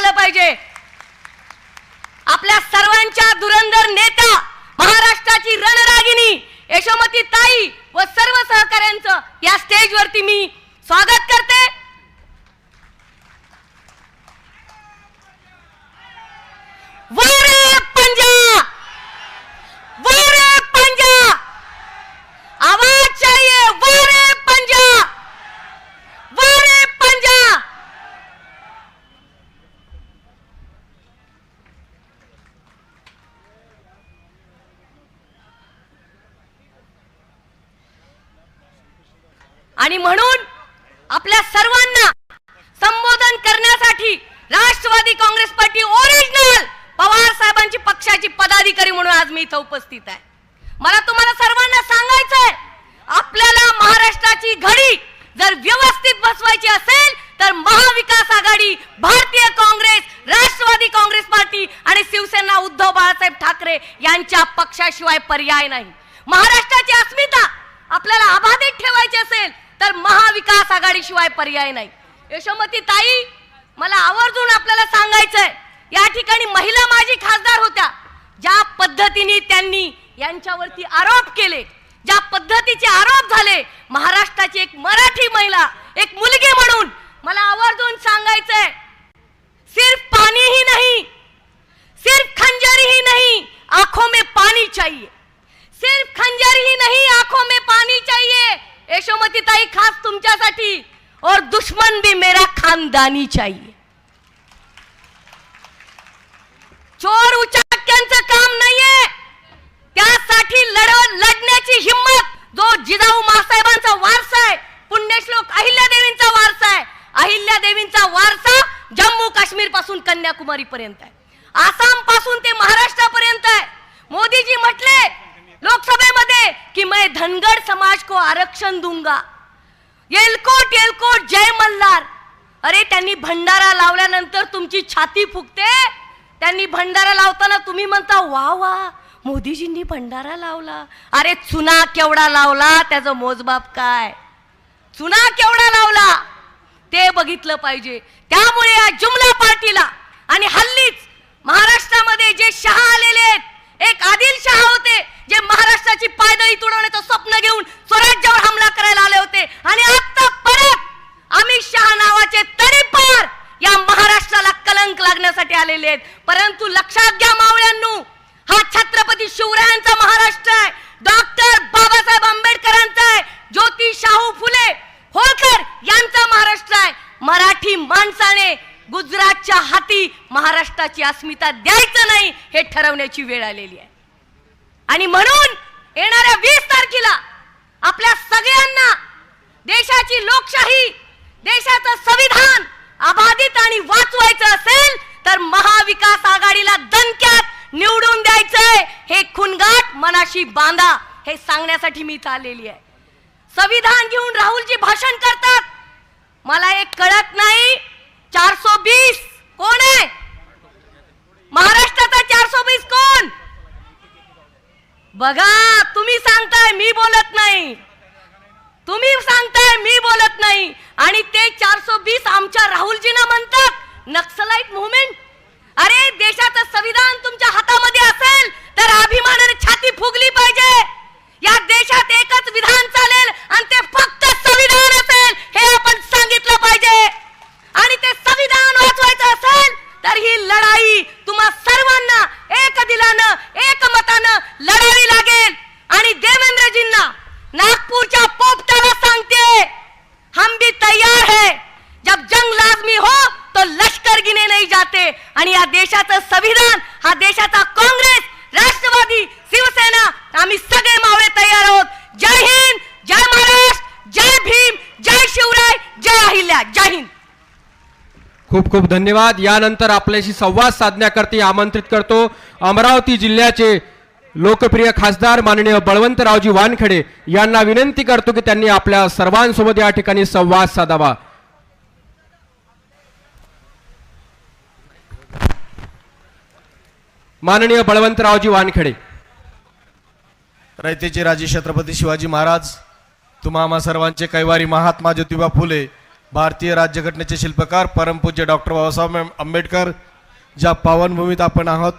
झालं पाहिजे. आपल्या सर्वांच्या धुरंधर नेता महाराष्ट्राची रणरागिणी यशोमती ताई व सर्व सहकाऱ्यांचं या स्टेजवरती मी स्वागत करते. वारे पंजा, वारे पंजा, आवाज चाहिए. वारे पंजा, वारे पंजा. आणि म्हणून आपल्या सर्वांना संबोधन करण्यासाठी Rashtrawadi Congress party original Pawar साहेबांची पक्षाची पदाधिकारी म्हणून आज मी इथं उपस्थित आहे. मला तुम्हाला सर्वांना सांगायचंय, आपल्याला महाराष्ट्राची घडी जर व्यवस्थित बसवायची असेल तर महाविकास आघाडी, भारतीय काँग्रेस, राष्ट्रवादी काँग्रेस पार्टी आणि शिवसेना उद्धव बाळासाहेब ठाकरे यांच्या पक्षाशिवाय पर्याय नाही. महाराष्ट्राची अस्मिता आपल्याला अबाधित ठेवायची असेल तर महाविकास आघाडी शिवाय पर्याय नाही. यशोमती ताई, मला आवर्जून आपल्याला सांगायचंय, या ठिकाणी महिला माजी खासदार होत्या. ज्या पद्धतीने त्यांनी यांच्यावरती आरोप केले, ज्या पद्धतीचे आरोप झाले, महाराष्ट्राची एक मराठी महिला, एक मुलगी म्हणून मला आवर्जून सांगायचंय, सिर्फ पानी ही नहीं, सिर्फ खंजर ही नहीं, आंखों में पानी चाहिए. सिर्फ खंजर ही नहीं, आंखों में पानी चाहिए. यशोमती ताई, खास तुमच्यासाठी. और दुश्मन भी मेरा खानदानी चाहिए. चोर उचाक्यांचं काम नाहीये, त्यासाठी लढण्याची हिम्मत जो जिजाऊ मासाहेबांचा वारसा आहे, पुण्यश्लोक अहिल्यादेवींचा वारसा आहे. अहिल्यादेवींचा वारसा जम्मू काश्मीर पासून कन्याकुमारी पर्यंत आहे, आसाम पासून ते महाराष्ट्रापर्यंत आहे. मोदीजी म्हटले लोकसभेमध्ये की मैं धनगर समाज को आरक्षण दूंगा. येलकोट येलकोट जय मल्हार. अरे, त्यांनी भंडारा लावल्यानंतर तुमची छाती फुगते. त्यांनी भंडारा लावताना तुम्ही म्हणता वा वा, मोदीजींनी भंडारा लावला. अरे, चुना केवढा लावला, त्याचं मोजमाप काय? चुना केवढा लावला ते बघितलं पाहिजे. त्यामुळे या जुमला पार्टीला आणि हल्लीच महाराष्ट्रामध्ये जे शहा आलेले आहेत, एक आदिल शहा होते जे महाराष्ट्राची पायदळी तुडवण्याचं स्वप्न घेऊन स्वराज्यावर हमला करायला आले होते, आणि आता परत अमित शहा नावाचे तडीपार या महाराष्ट्राला कलंक लागण्यासाठी आलेले आहेत. परंतु लक्षात घ्या मावळ्यांनो, हा छत्रपती शिवरायांचा महाराष्ट्र आहे, डॉक्टर बाबासाहेब आंबेडकरांचा आहे, ज्योती शाहू फुले होळकर यांचा महाराष्ट्र आहे. मराठी माणसाने गुजरातच्या हाती महाराष्ट्राची अस्मिता द्यायचं नाही हे ठरवण्याची वेळ आलेली आहे. आणि म्हणून येणाऱ्या 20 तारखेला आपल्या सगळ्यांना देशाची लोकशाही, देशाचं संविधान अबाधित आणि वाचवायचं असेल तर महाविकास आघाडीला दणक्यात निवडून द्यायचंय. हे खुणगाठ मनाशी बांधा, हे सांगण्यासाठी मी इथं आलेली आहे. संविधान घेऊन राहुलजी भाषण करतात. मला एक कळत नाही, 420 कोण आहे? महाराष्ट्राचा 420 कोण? बघा, तुम्ही सांगताय मी बोलत नाही, तुम्ही सांगताय मी बोलत नाही. आणि ते 420 आमच्या राहुलजींना म्हणतात नक्सलाइट मुवमेंट. अरे, देशाचं संविधान तुमच्या हातामध्ये असेल तर अभिमानाने छाती फुगली पाहिजे. या देशात एकच विधान चालेल आणि ते फक्त संविधान असेल, हे आपण सांगितलं पाहिजे. आणि ते संविधान वाचवायचं असेल तर ही लढाई तुम्हा सर्वांना एक दिलानं, एक मतानं लढावी लागेल. आणि देवेंद्रजींना नागपूरच्या पोपटाला सांगते, हम भी तैयार है, जब जंग लाजमी हो तो लश्कर गिने नहीं जाते. आणि या देशाचं संविधान, हा देशाचा काँग्रेस, राष्ट्रवादी, शिवसेना, आम्ही सगळे मावळे तयार आहोत. जय हिंद, जय महाराष्ट्र, जय भीम, जय शिवराय, जय अहिल्या. जय हिंद. खूप खूप धन्यवाद. यानंतर आपल्याशी संवाद साधण्याकरता आमंत्रित करतो अमरावती जिल्ह्याचे लोकप्रिय खासदार माननीय बळवंतरावजी वानखेडे यांना विनंती करतो की त्यांनी आपल्या सर्वांसोबत या ठिकाणी संवाद साधावा. माननीय बळवंतरावजी वानखेडे. रयतेचे राजे छत्रपती शिवाजी महाराज, तुम्हा आम्हा सर्वांचे कैवारी महात्मा ज्योतिबा फुले भारतीय राज्यघटनेचे शिल्पकार परमपूज्य डॉक्टर बाबासाहेब आंबेडकर, ज्या पावनभूमीत आपण आहोत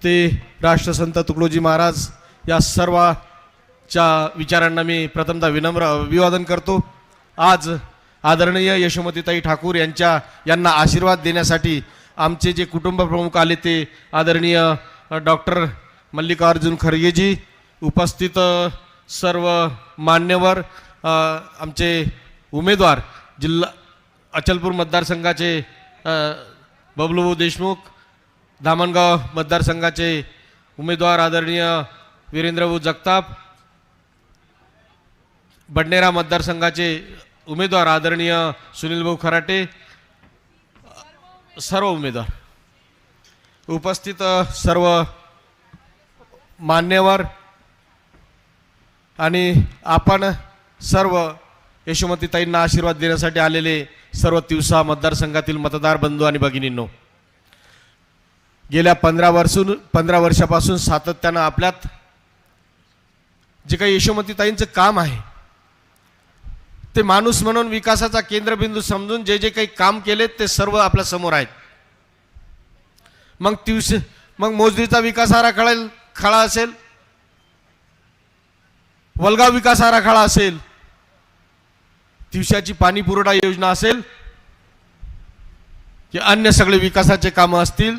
ते राष्ट्रसंत तुकडोजी महाराज या सर्वच्या विचारांना मी प्रथमतः विनम्र अभिवादन करतो. आज आदरणीय यशोमतीताई ठाकूर यांना आशीर्वाद देण्यासाठी आमचे जे कुटुंब प्रमुख आले ते आदरणीय डॉक्टर मल्लिकार्जुन खरगेजी, उपस्थित सर्व मान्यवर, आमचे उमेदवार जिल्हा अचलपूर मतदारसंघाचे बबलू देशमुख, धामणगाव मतदारसंघाचे उमेदवार आदरणीय वीरेंद्रभाऊ जगताप, बडनेरा मतदारसंघाचे उमेदवार आदरणीय सुनीलभाऊ खराटे, सर्व उमेदवार, उपस्थित सर्व मान्यवर आणि आपण सर्व यशोमतीताईंना आशीर्वाद देण्यासाठी आलेले सर्व तिवसा मतदारसंघातील मतदार बंधू आणि भगिनींनो, गेल्या 15 वर्षापासून सातत्यानं आपल्यात जे काही यशोमतीताईंचं काम आहे ते माणूस म्हणून विकासाचा केंद्रबिंदू समजून जे जे काही काम केले ते सर्व आपल्या समोर आहेत. मग मोजरीचा विकास आराखडा असेल, वलगाव विकास आराखडा असेल, तिवसाची पाणी पुरवठा योजना असेल की अन्य सगळे विकासाचे कामं असतील,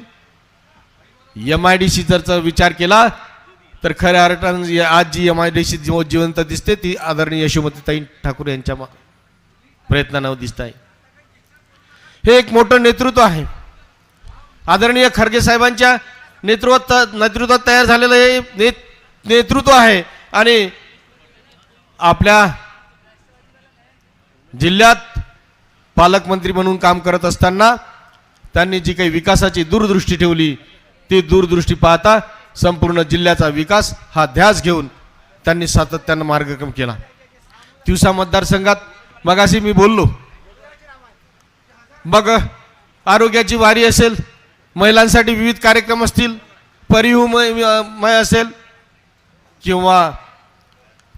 MIDC जर विचार केला तर खऱ्या अर्थानं आज जी MIDC जिवंत दिसते ती आदरणीय यशोमतीताई ठाकूर यांच्या प्रयत्नांना दिसत आहे. हे एक मोठं नेतृत्व आहे. आदरणीय खरगे साहेबांच्या नेतृत्वात तयार झालेलं हे नेतृत्व आहे आणि आपल्या जिल्ह्यात पालकमंत्री म्हणून काम करत असताना त्यांनी जी काही विकासाची दूरदृष्टी ठेवली ती दूरदृष्टी पाहता संपूर्ण जिल्ह्याचा विकास हा ध्यास घेऊन त्यांनी सातत्यानं मार्गक्रम केला. तिवसा मतदारसंघात मगाशी मी बोललो, मग आरोग्याची वारी असेल, महिलांसाठी विविध कार्यक्रम असतील, परिहुमय असेल किंवा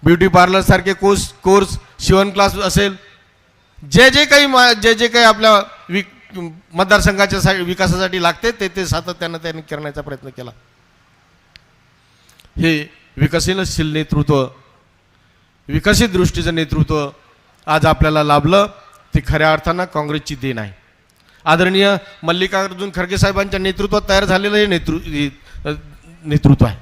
ब्युटी पार्लर सारखे कोर्स शिवण क्लास असेल, जे जे काही आपल्या मतदारसंघाच्या विकासासाठी लागते ते सातत्यानं त्यांनी करण्याचा प्रयत्न केला. हे विकसनशील नेतृत्व, विकसित दृष्टीचं नेतृत्व आज आपल्याला लाभलं ते खऱ्या अर्थानं काँग्रेसची देण आहे. आदरणीय मल्लिकार्जुन खरगे साहेबांच्या नेतृत्वात तयार झालेलं हे नेतृत्व आहे.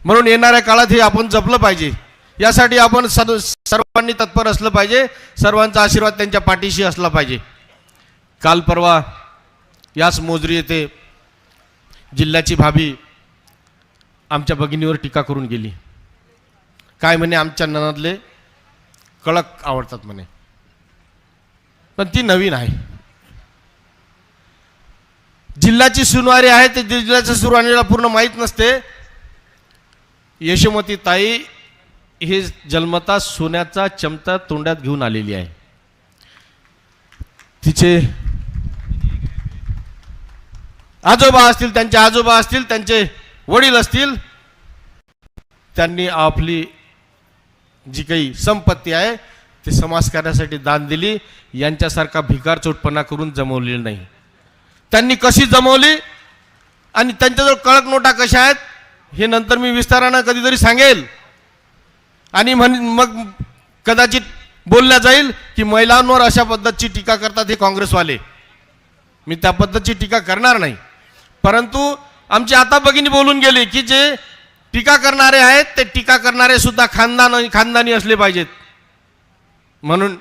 म्हणून येणाऱ्या काळात हे आपण जपलं पाहिजे. यासाठी आपण सर्वांनी तत्पर असलं पाहिजे. सर्वांचा आशीर्वाद त्यांच्या पाठीशी असला पाहिजे. काल परवा याच मोजरी येथे जिल्ह्याची भाभी आमच्या भगिनीवर टीका करून गेली. काय म्हणे, आमच्या ननदले कडक आवडतात म्हणे, पण ती नवीन आहे. जिल्ह्याची सुनवारी आहे ते जिल्ह्याच्या सुनवारीला पूर्ण माहीत नसते. यशोमती ताई हे जन्मता सोन्याचा चमचा तोंडात घेऊन आलेली आहे. तिचे आजोबा असतील, त्यांचे आजोबा असतील, त्यांचे वडील असतील, त्यांनी आपली जी काही संपत्ती आहे ते समाजकार्यासाठी दान दिली. यांच्यासारखा भिकार चोटपणा करून जमवलेली नाही. त्यांनी कशी जमवली आणि त्यांच्याजवळ कडक नोटा कशा आहेत हे नंतर मी विस्तारानं कधीतरी सांगेल. आणि मग कदाचित बोलल्या जाईल की महिलांवर अशा पद्धतीची टीका करतात हे काँग्रेसवाले. मी त्या पद्धतीची टीका करणार नाही. परंतु आमची आता भगिनी बोलून गेली की जे टीका करणारे आहेत ते टीका करणारे सुद्धा खानदानी असले पाहिजेत. म्हणून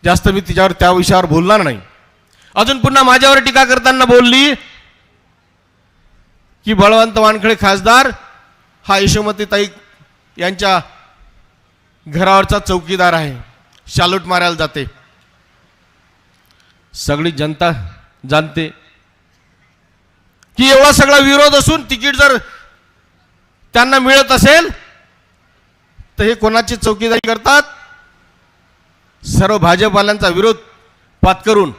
जास्त मी तिच्यावर त्या विषयावर बोलणार नाही. अजून पुन्हा माझ्यावर टीका करताना बोलली की बळवंत वानखडे खासदार हा यशोमतीताई यांच्या घरावरचा चौकीदार आहे, शालूट मारायला जाते. सगळी जनता जाणते की एवढा सगळा विरोध असून तिकीट जर त्यांना मिळत असेल तर हे कोणाची चौकीदारी करतात. सर्व भाजपवाल्यांचा विरोध पात्करून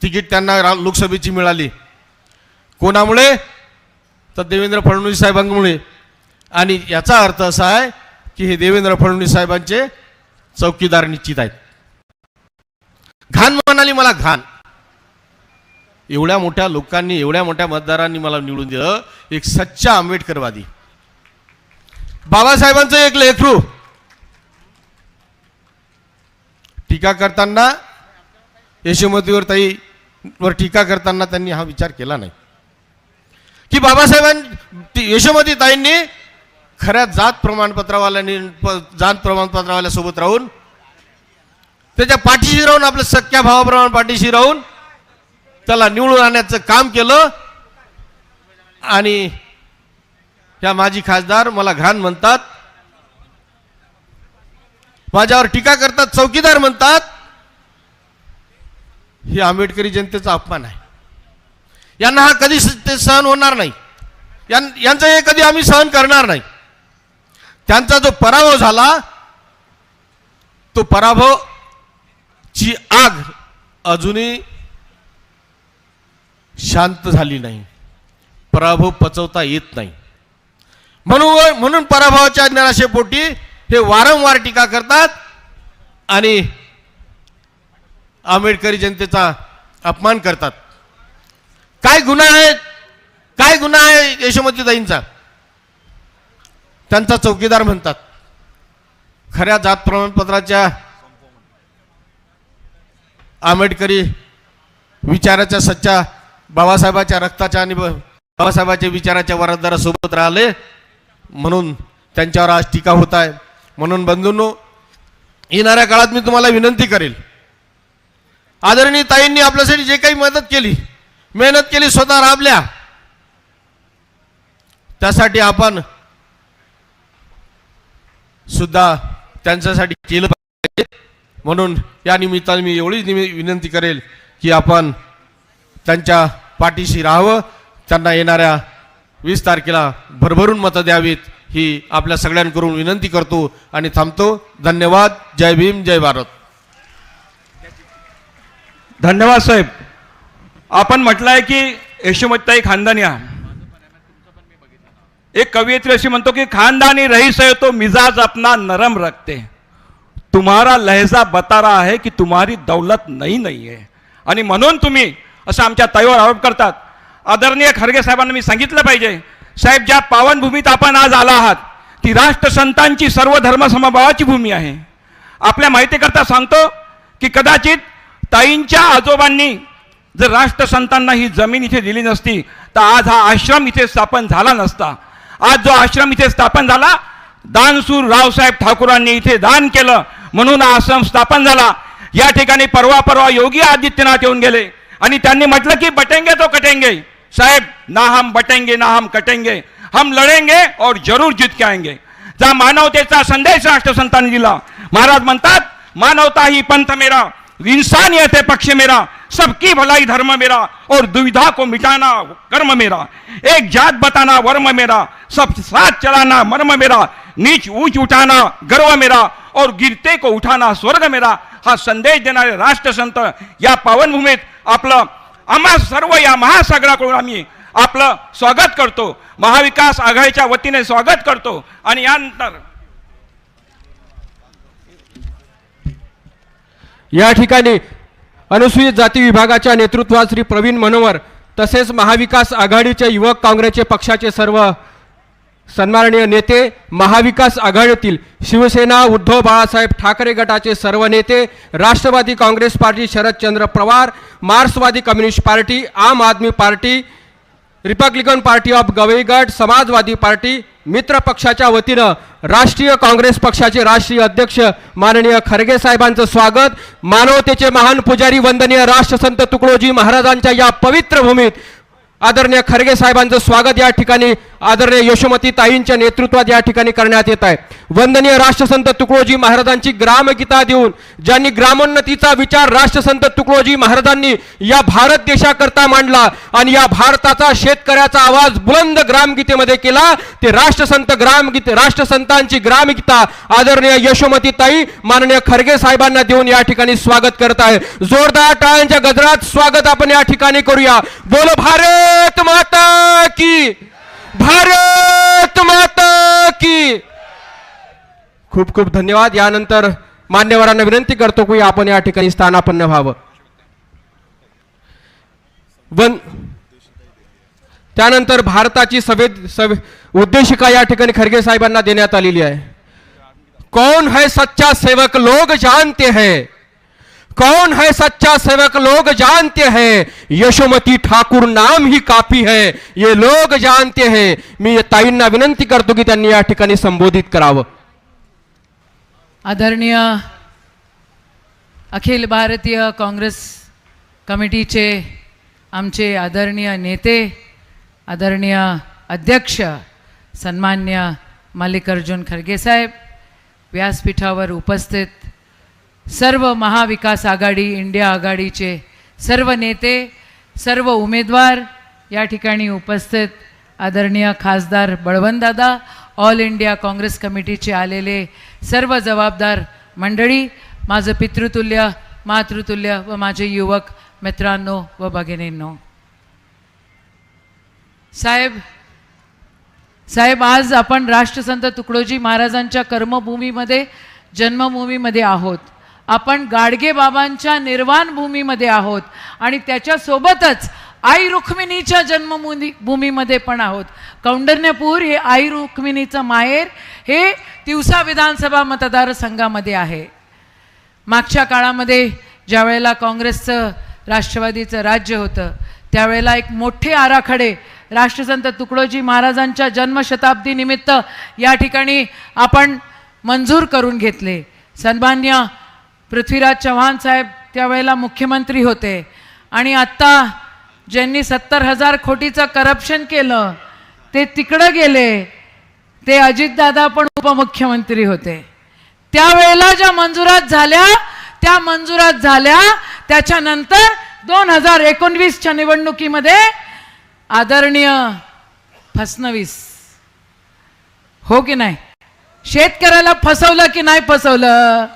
तिकीट त्यांना लोकसभेची मिळाली. कोणामुळे? तर देवेंद्र फडणवीस साहेबांमुळे. आणि याचा अर्थ असा आहे की हे देवेंद्र फडणवीस साहेबांचे चौकीदार निश्चित आहेत. घाण म्हणाली मला, घाण. एवढ्या मोठ्या लोकांनी, एवढ्या मोठ्या मतदारांनी मला निवडून दिलं. एक सच्चा आंबेडकरवादी, बाबासाहेबांचं एक लेकरू. टीका करताना, यशोमतीवर ताईवर टीका करताना त्यांनी हा विचार केला नाही की यशोमती ताईंनी खऱ्या जात प्रमाणपत्रावाल्यासोबत राहून, त्याच्या पाठीशी राहून, आपल्या सख्या भावाप्रमाणे पाठीशी राहून त्याला निवडून आणण्याचं काम केलं. आणि ह्या माजी खासदार मला घाण म्हणतात, माझ्यावर टीका करतात, चौकीदार म्हणतात. ही आंबेडकरी जनतेचा अपमान आहे. यांना हा कधी सहन होणार नाही. यांचं हे कधी आम्ही सहन करणार नाही. त्यांचा जो पराभव झाला, तो पराभवची आग अजूनही शांत झाली नाही. पराभव पचवता येत नाही. म्हणून पराभवाच्या निराशेपोटी हे वारंवार टीका करतात आणि आंबेडकरी जनतेचा अपमान करतात. काय गुन्हा आहे, काय गुन्हा आहे यशोमतीताईंचा? त्यांचा चौकीदार म्हणतात. खऱ्या जात प्रमाणपत्राच्या, आंबेडकरी विचाराच्या, सच्चा बाबासाहेबाच्या रक्ताच्या आणि बाबासाहेबाच्या विचाराच्या वरदारासोबत राहिले म्हणून त्यांच्यावर आज टीका होत आहे. म्हणून बंधूंनो, येणाऱ्या काळात मी तुम्हाला विनंती करेल, आदरणीय ताईंनी आपल्यासाठी जे काही मदत केली, मेहनत केली, स्वतः राबल्या, त्यासाठी आपण सुद्धा त्यांच्यासाठी केलं पाहिजे. म्हणून या निमित्ताने मी एवढीच विनंती करेल की आपण त्यांच्या पाठीशी राहावं. त्यांना येणाऱ्या 20 तारखेला भरभरून मतं द्यावीत ही आपल्या सगळ्यांकडून विनंती करतो आणि थांबतो. धन्यवाद. जय भीम, जय भारत. धन्यवाद साहेब. आपण म्हटलंय की यशोमतीताई खानदानिया. एक कवयित्री अशी म्हणतो की खानदानी रईस है तो मिजाज अपना नरम रखते, तुम्हारा लहजा बता रहा है की तुम्हारी दौलत नहीं है. आणि म्हणून तुम्ही असं आमच्या ताईवर आरोप करतात. आदरणीय खरगे साहेबांना मी सांगितलं पाहिजे, साहेब ज्या पावनभूमीत आपण आज आला आहात ती राष्ट्रसंतांची, सर्व धर्म समभावाची भूमी आहे. आपल्या माहितीकरता सांगतो की कदाचित ताईंच्या आजोबांनी जर राष्ट्रसंतांना ही जमीन इथे दिली नसती तर आज हा आश्रम इथे स्थापन झाला नसता. आज जो आश्रम इथे स्थापन झाला, दानशूर रावसाहेब ठाकूरांनी इथे दान केलं म्हणून हा आश्रम स्थापन झाला. या ठिकाणी परवा योगी आदित्यनाथ येऊन गेले आणि त्यांनी म्हटलं की बटेंगे तो कटेंगे. साहेब, ना हम बटेंगे ना हम कटेंगे, हम लढेंगे और जरूर जीत के आएंगे. जा मानवतेचा संदेश राष्ट्रसंतांनी दिला. महाराज म्हणतात, मानवता ही पंथ मेरा, इंसानियत है पक्ष मेरा, सबकी भलाई धर्म मेरा और दुविधा को मिटाना कर्म मेरा, एक जात बताना वर्म मेरा, सब साथ चलाना मर्म मेरा, नीच ऊंच उठाना गर्व मेरा और गिरते को उठाना स्वर्ग मेरा. हा संदेश देणारे राष्ट्रसंत या पावनभूमीत आपलं आम्हा सर्व या महासागराकडून आम्ही आपलं स्वागत करतो. महाविकास आघाडीच्या वतीने स्वागत करतो. आणि यानंतर या ठिकाणी अनुसूचित जाती विभागाच्या नेतृत्वात श्री प्रवीण मनोवर तसेच महाविकास आघाडीचे युवक काँग्रेसचे पक्षाचे सर्व सन्माननीय नेते, महाविकास आघाडीतील शिवसेना उद्धव बाळासाहेब ठाकरे गटाचे सर्व नेते, राष्ट्रवादी काँग्रेस पार्टी शरदचंद्र पवार, मार्क्सवादी communist party, Aam Aadmi party, Republican party of Gavai गट, समाजवादी पार्टी, मित्र पक्षाच्या वतीनं राष्ट्रीय काँग्रेस पक्षाचे राष्ट्रीय अध्यक्ष माननीय खरगे साहेबांचं स्वागत. मानवतेचे महान पुजारी वंदनीय राष्ट्रसंत तुकडोजी महाराजांच्या या पवित्र भूमीत आदरणीय खरगे साहेबांचं स्वागत या ठिकाणी आदरणीय यशोमती ताईंच्या नेतृत्वात या ठिकाणी करण्यात येत आहे. वंदनीय राष्ट्रसंत तुकडोजी महाराजांची ग्रामगीता देऊन ज्यांनी ग्रामोन्नतीचा विचार राष्ट्रसंत तुकडोजी महाराजांनी या भारत देशाकरता मांडला आणि या भारताचा शेतकऱ्याचा आवाज बुलंद ग्रामगीतेमध्ये केला, ते राष्ट्रसंतांची ग्रामगीता आदरणीय यशोमती ताई माननीय खरगे साहेबांना देऊन या ठिकाणी स्वागत करत आहे. जोरदार टाळ्यांच्या गजरात स्वागत आपण या ठिकाणी करूया. बोलो भारत माता की, भारत माता की. खूप खूप धन्यवाद. यानंतर मान्यवरांना विनंती करतो की आपण या ठिकाणी स्थानापन्न व्हावं. त्यानंतर भारताची उद्देशिका या ठिकाणी खरगे साहेबांना देण्यात आलेली आहे. कौन है सच्चा सेवक लोग जानते हैं, कौन है सच्चा सेवक लोग जानते हैं, यशोमती ठाकूर नाम ही काफी है ये लोग जानते हैं. मी ताईंना विनंती करतो की त्यांनी या ठिकाणी संबोधित करावं. आदरणीय अखिल भारतीय काँग्रेस कमिटीचे आमचे आदरणीय नेते, आदरणीय अध्यक्ष सन्मान्य मल्लिकार्जुन खरगे साहेब, व्यासपीठावर उपस्थित सर्व महाविकास आघाडी इंडिया आघाडीचे सर्व नेते, सर्व उमेदवार, या ठिकाणी उपस्थित आदरणीय खासदार बळवंतदादा, ऑल इंडिया काँग्रेस कमिटीचे आलेले सर्व जबाबदार मंडळी, माझं पितृतुल्य मातृतुल्य व माझे युवक मित्रांनो व भगिनींनो. साहेब आज आपण राष्ट्रसंत तुकडोजी महाराजांच्या कर्मभूमीमध्ये जन्मभूमीमध्ये आहोत. आपण गाडगे बाबांच्या निर्वाण भूमीमध्ये आहोत आणि त्याच्यासोबतच आई रुक्मिणीच्या जन्मभूमीमध्ये पण आहोत. कौंडण्यपूर हे आई रुक्मिणीचं माहेर हे तिवसा विधानसभा मतदारसंघामध्ये आहे. मागच्या काळामध्ये ज्या वेळेला काँग्रेसचं राष्ट्रवादीचं राज्य होतं त्यावेळेला एक मोठे आराखडे राष्ट्रसंत तुकडोजी महाराजांच्या जन्मशताब्दी निमित्त या ठिकाणी आपण मंजूर करून घेतले. सन्मान्य पृथ्वीराज चव्हाण साहेब त्यावेळेला मुख्यमंत्री होते आणि आत्ता ज्यांनी 70,000 कोटीचं करप्शन केलं ते तिकडं गेले, ते अजितदादा पण उपमुख्यमंत्री होते. त्यावेळेला ज्या मंजुरात झाल्या त्याच्यानंतर 2019च्या निवडणुकीमध्ये आदरणीय फसनवीस हो की नाही, शेतकऱ्याला फसवलं की नाही फसवलं,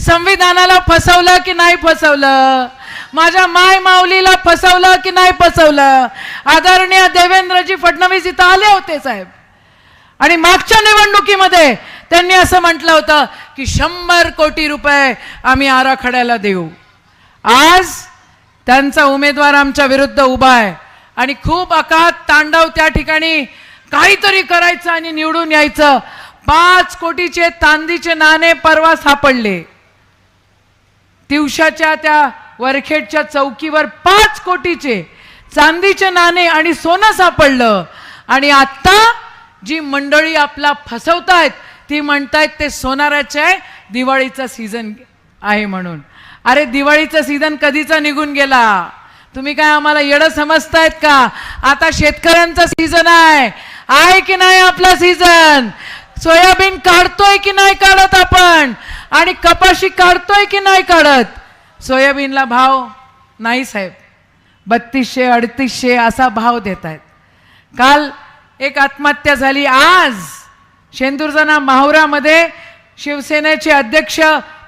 संविधानाला फसवलं की नाही फसवलं, माझ्या माय माऊलीला फसवलं की नाही फसवलं. आदरणीय देवेंद्रजी फडणवीस इथं आले होते साहेब आणि मागच्या निवडणुकीमध्ये त्यांनी असं म्हटलं होतं की 100 कोटी रुपये आम्ही आराखड्याला देऊ. आज त्यांचा उमेदवार आमच्या विरुद्ध उभा आहे आणि खूप अकात तांडव त्या ठिकाणी काहीतरी करायचं आणि निवडून यायचं. 5 कोटीचे चांदीचे नाणे परवा सापडले. तिवशाच्या त्या वरखेडच्या चौकीवर 5 कोटीचे चांदीचे नाणे आणि सोनं सापडलं. आणि आता जी मंडळी आपला फसवतायत ती म्हणतायत ते सोनाराचे आहे, दिवाळीचा सीझन आहे म्हणून. अरे दिवाळीचा सीझन कधीचा निघून गेला, तुम्ही काय आम्हाला येडं समजतायत का? आता शेतकऱ्यांचा सीझन आहे की नाही आपला सीझन? सोयाबीन काढतोय की नाही काढत आपण, आणि कपाशी काढतोय की नाही काढत? सोयाबीनला भाव नाही साहेब, 3200-3800 असा भाव देत आहेत. काल एक आत्महत्या झाली. आज शेंदूरजना माहुरामध्ये शिवसेनेचे अध्यक्ष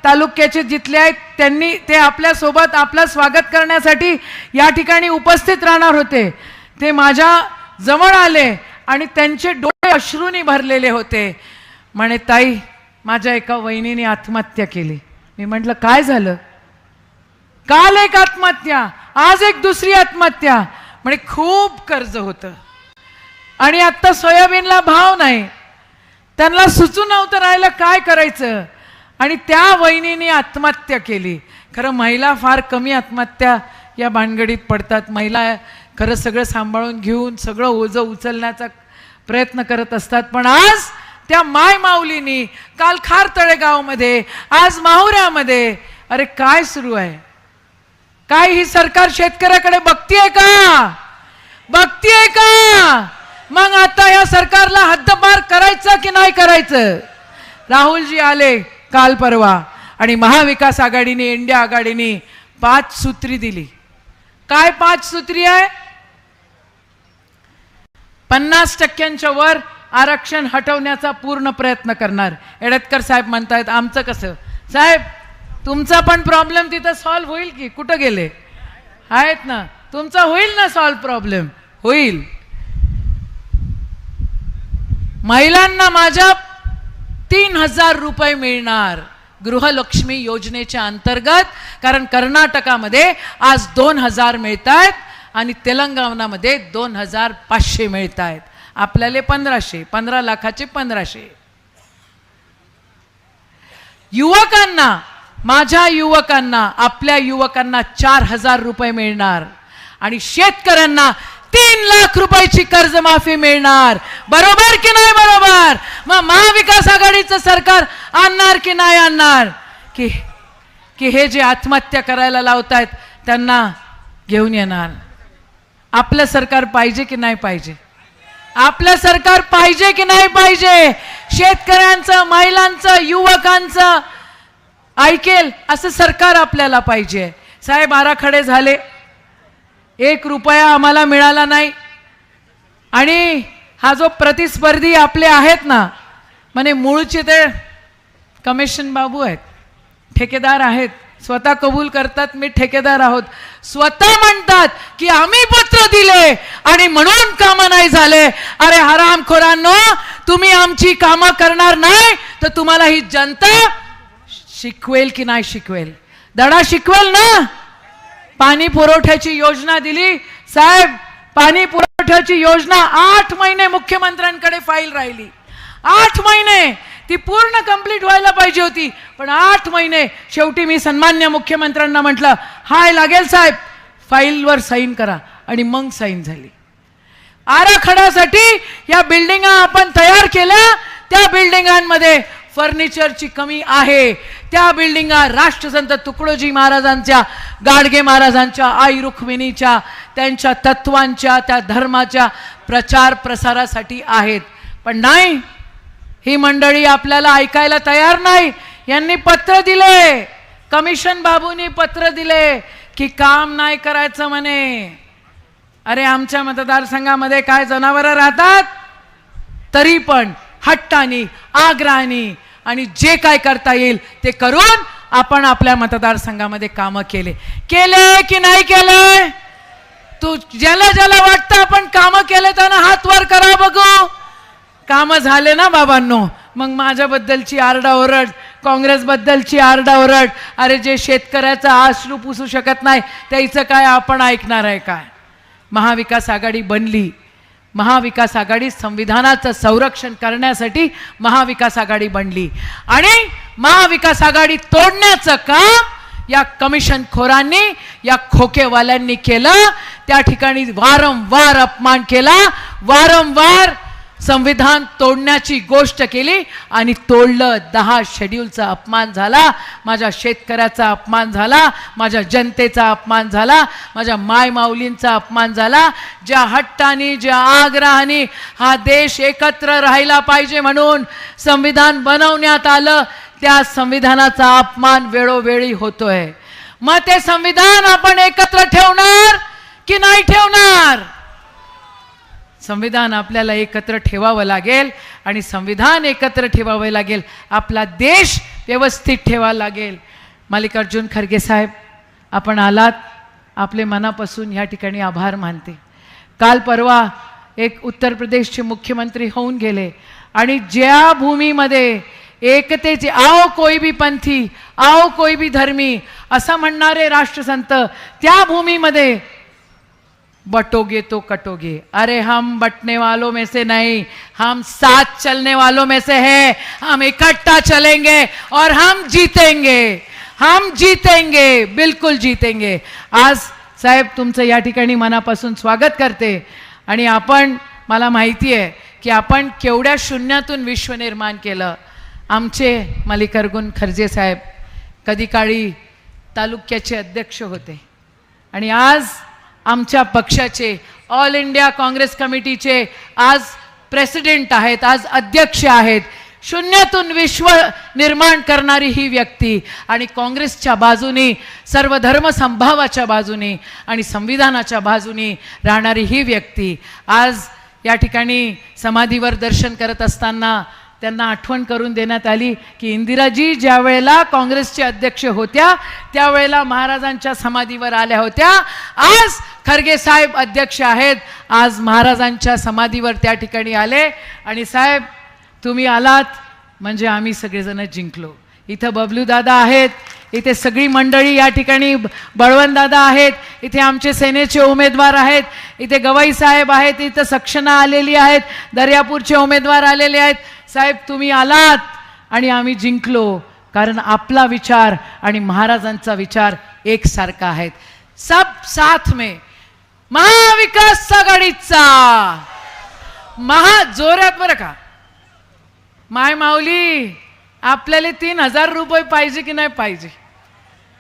तालुक्याचे जिथले आहेत त्यांनी ते आपल्या सोबत आपलं स्वागत करण्यासाठी या ठिकाणी उपस्थित राहणार होते. ते माझ्या जवळ आले आणि त्यांचे डोळे अश्रूंनी भरलेले होते. म्हणे ताई माझ्या एका वहिनीने आत्महत्या केली. मी म्हटलं काय झालं? काल एक आत्महत्या, आज एक दुसरी आत्महत्या. म्हणे खूप कर्ज होतं आणि आता सोयाबीनला भाव नाही. त्यांना सुचू नव्हतं राहिलं काय करायचं आणि त्या वहिनीने आत्महत्या केली. खरं महिला फार कमी आत्महत्या या भानगडीत पडतात. महिला खरं सगळं सांभाळून घेऊन सगळं ओझं उचलण्याचा प्रयत्न करत असतात. पण आज त्या माय माऊलीनी काल खार तळेगावमध्ये, आज माहुऱ्यामध्ये, अरे काय सुरू आहे? काय ही सरकार शेतकऱ्याकडे बघतीये का? बघतीये का? मग आता या सरकारला हद्दपार करायचं की नाही करायचं? राहुलजी आले काल परवा आणि महाविकास आघाडीने इंडिया आघाडीने 5 सूत्री दिली. काय 5 सूत्री आहे? 50% वर आरक्षण हटवण्याचा पूर्ण प्रयत्न करणार. एडतकर साहेब म्हणतायत आमचं कसं? साहेब तुमचा पण प्रॉब्लेम तिथं सॉल्व्ह होईल की? कुठं गेले आहेत ना? तुमचा होईल ना सॉल्व्ह? प्रॉब्लेम होईल. महिलांना माझ्या 3000 रुपये मिळणार. गृहलक्ष्मी योजनेच्या अंतर्गत, कारण कर्नाटकामध्ये आज 2000 मिळत आहेत आणि तेलंगणामध्ये 2500 मिळत आहेत. आपल्याला 1500, 15 लाखाचे 1500. युवकांना, माझ्या युवकांना, आपल्या युवकांना 4000 रुपये मिळणार आणि शेतकऱ्यांना 3 लाख रुपयाची कर्जमाफी मिळणार. बरोबर की नाही बरोबर? मग महाविकास आघाडीचं सरकार आणणार की नाही आणणार? की हे जे आत्महत्या करायला लावतायत त्यांना घेऊन येणार. आपलं सरकार पाहिजे की नाही पाहिजे? आपलं सरकार पाहिजे की नाही पाहिजे? शेतकऱ्यांचं, महिलांचं, युवकांचं ऐकेल असं सरकार आपल्याला पाहिजे. साहेब, आराखडे झाले, 1 रुपया आम्हाला मिळाला नाही. आणि हा जो प्रतिस्पर्धी आपले आहेत ना, म्हणे मूळचे ते कमिशन बाबू आहेत, ठेकेदार आहेत, स्वतः कबूल करतात मी ठेकेदार आहोत, स्वतः म्हणतात की आम्ही पत्र दिले आणि म्हणून कामं नाही झाले. अरे हरामखोरांनो, तुम्ही आमची कामं करणार नाही तर तुम्हाला ही जनता शिकवेल की नाही शिकवेल? धडा शिकवेल ना. पाणी पुरवठ्याची योजना दिली साहेब, पाणी पुरवठ्याची योजना 8 महिने मुख्यमंत्र्यांकडे फाईल राहिली. 8 महिने ती पूर्ण कंप्लीट व्हायला पाहिजे होती, पण 8 महिने. शेवटी मी सन्मान्य मुख्यमंत्र्यांना म्हटलं, हाय लागेल साहेब, फाईलवर साईन करा, आणि मग साईन झाली. आराखड्यासाठी या बिल्डिंगा आपण तयार केल्या, त्या बिल्डिंगांमध्ये फर्निचरची कमी आहे. त्या बिल्डिंगा राष्ट्रसंत तुकडोजी महाराजांच्या, गाडगे महाराजांच्या, आई रुक्मिणीच्या, त्यांच्या तत्वांच्या, त्या धर्माच्या प्रचार प्रसारासाठी आहेत. पण नाही, ही मंडळी आपल्याला ऐकायला तयार नाही. यांनी पत्र दिले, कमिशन बाबूंनी पत्र दिले की काम नाही करायचं म्हणे. अरे आमच्या मतदारसंघामध्ये काय जनावरं राहतात, तरी पण हट्टानी, आग्रहानी आणि जे काय करता येईल ते करून आपण आपल्या मतदारसंघामध्ये कामं केले की नाही केले? तू ज्याला ज्याला वाटतं आपण कामं केले त्यांना हात वर करा बघू. कामं झाले ना बाबांनो, मग माझ्याबद्दलची आरडाओरड, काँग्रेसबद्दलची आरडाओरड, अरे जे शेतकऱ्याचा आश्रू पुसू शकत नाही त्याचं काय आपण ऐकणार आहे काय? महाविकास आघाडी बनली. महाविकास आघाडी संविधानाचं संरक्षण करण्यासाठी महाविकास आघाडी बनली, आणि महाविकास आघाडी तोडण्याचं काम या कमिशन खोरांनी, या खोकेवाल्यांनी केलं. त्या ठिकाणी वारंवार अपमान केला, वारंवार संविधान तोडण्याची गोष्ट केली आणि तोडलं. 10 शेड्यूलचा अपमान झाला, माझ्या शेतकऱ्याचा अपमान झाला, माझ्या जनतेचा अपमान झाला, माझ्या मायमाऊलींचा अपमान झाला. ज्या हट्टाने, ज्या आग्रहाने हा देश एकत्र राहिला पाहिजे म्हणून संविधान बनवण्यात आलं, त्या संविधानाचा अपमान वेळोवेळी होतोय. मग ते संविधान आपण एकत्र ठेवणार की नाही ठेवणार? संविधान आपल्याला एकत्र ठेवावं लागेल, आणि संविधान एकत्र ठेवावे लागेल, आपला देश व्यवस्थित ठेवावा लागेल. मल्लिकार्जुन खरगे साहेब, आपण आलात, आपले मनापासून या ठिकाणी आभार मानते. काल परवा एक उत्तर प्रदेशचे मुख्यमंत्री होऊन गेले, आणि ज्या भूमीमध्ये एकतेचे, आओ कोई भी पंथी, आओ कोई भी धर्मी असं म्हणणारे राष्ट्रसंत, त्या भूमीमध्ये बटोगे तो कटोगे. अरे हम बटने वालों में से नहीं, हम साथ चलने वालों में से हैं. हम इकट्ठा चलेंगे और हम जीतेंगे, हम जीतेंगे, बिल्कुल जीतेंगे. आज साहेब तुमचं या ठिकाणी मनापासून स्वागत करते. आणि आपण, मला माहिती आहे की आपण केवढ्या शून्यातून विश्व निर्माण केलं. आमचे मल्लिकार्जुन खरगे साहेब कधी काळी तालुक्याचे अध्यक्ष होते, आणि आज आमच्या पक्षाचे, ऑल इंडिया काँग्रेस कमिटीचे आज प्रेसिडेंट आहेत, आज अध्यक्ष आहेत. शून्यातून विश्व निर्माण करणारी ही व्यक्ती, आणि काँग्रेसच्या बाजूने, सर्व धर्म समभावाच्या बाजूने आणि संविधानाच्या बाजूने राहणारी ही व्यक्ती आज या ठिकाणी समाधीवर दर्शन करत असताना त्यांना आठवण करून देण्यात आली की इंदिराजी ज्या वेळेला काँग्रेसचे अध्यक्ष होत्या त्यावेळेला महाराजांच्या समाधीवर आल्या होत्या. आज खरगे साहेब अध्यक्ष आहेत, आज महाराजांच्या समाधीवर त्या ठिकाणी आले. आणि साहेब तुम्ही आलात म्हणजे आम्ही सगळेजण जिंकलो. इथं बबलू दादा आहेत, इथे सगळी मंडळी या ठिकाणी, बळवंत दादा आहेत, इथे आमचे सेनेचे उमेदवार आहेत, इथे गवाई साहेब आहेत, इथं सक्षना आलेली आहेत, दर्यापूरचे उमेदवार आलेले आहेत. साहेब तुम्ही आलात आणि आम्ही जिंकलो, कारण आपला विचार आणि महाराजांचा विचार एकसारखा आहे. सब साथ में महाविकास आघाडीचा जोरात बरं का. माय माऊली, आपल्याला 3,000 रुपये पाहिजे की नाही पाहिजे?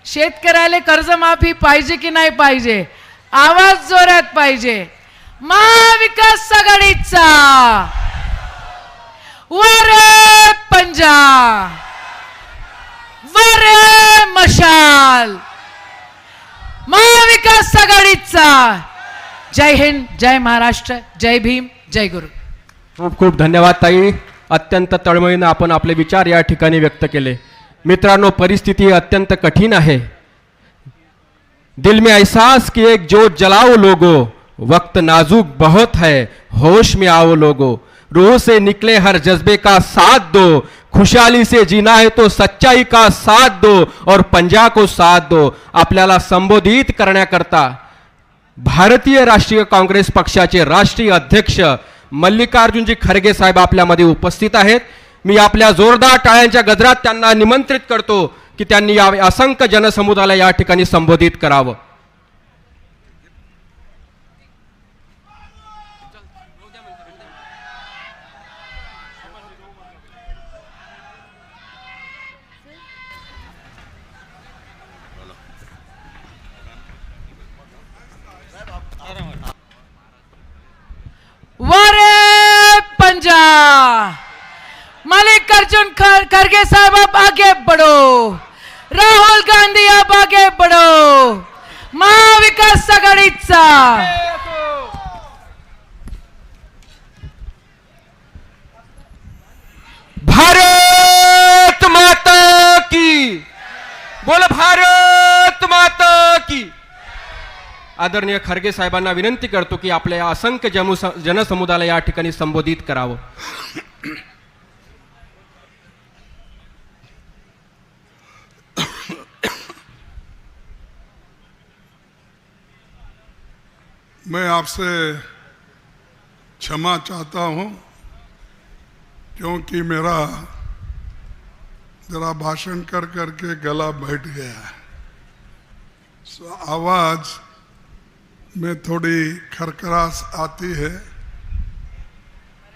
शेतकऱ्याला कर्जमाफी पाहिजे की नाही पाहिजे? आवाज जोरात पाहिजे. महाविकास आघाडीचा वर पंजा, वर मशाल, महाविकास आघाडीचा. जय हिंद, जय महाराष्ट्र, जय भीम, जय गुरु. खूप खूप धन्यवाद ताई. अत्यंत तळमळीनं आपण आपले विचार या ठिकाणी व्यक्त केले. मित्रांनो, परिस्थिती अत्यंत कठीण आहे. दिल में एहसास की एक जोत जलाओ लोगो, वक्त नाजुक बहुत है, होश में आओ लोगो. रूह से निकले हर जज्बे का साथ दो, खुशहाली से जीना है तो सच्चाई का साथ दो और पंजा को साथ दो. आपल्याला संबोधित करण्याकरता भारतीय राष्ट्रीय काँग्रेस पक्षाचे राष्ट्रीय अध्यक्ष मल्लिकार्जुनजी खरगे साहेब आपल्यामध्ये उपस्थित आहेत. मी आपल्या जोरदार टाळ्यांच्या गजरात त्यांना निमंत्रित करतो की त्यांनी या असंख्य जनसमुदायाला या ठिकाणी संबोधित करावं. वारे पंजा, मल्लिकार्जुन खरगे साहब आप आगे बढ़ो, राहुल गांधी आप आगे बढ़ो. महाविकास आघाडीचा भारत माता की, बोल भारत माता की. आदरणीय खरगे साहेबांना विनंती करतो की आपल्या असंख्य जनसमुदायाला या ठिकाणी संबोधित करावं. मैं आपसे क्षमा चाहता हूं क्योंकि मेरा जरा भाषण कर करके गला बैठ गया है. आवाज में थोड़ी खरखरास आती है.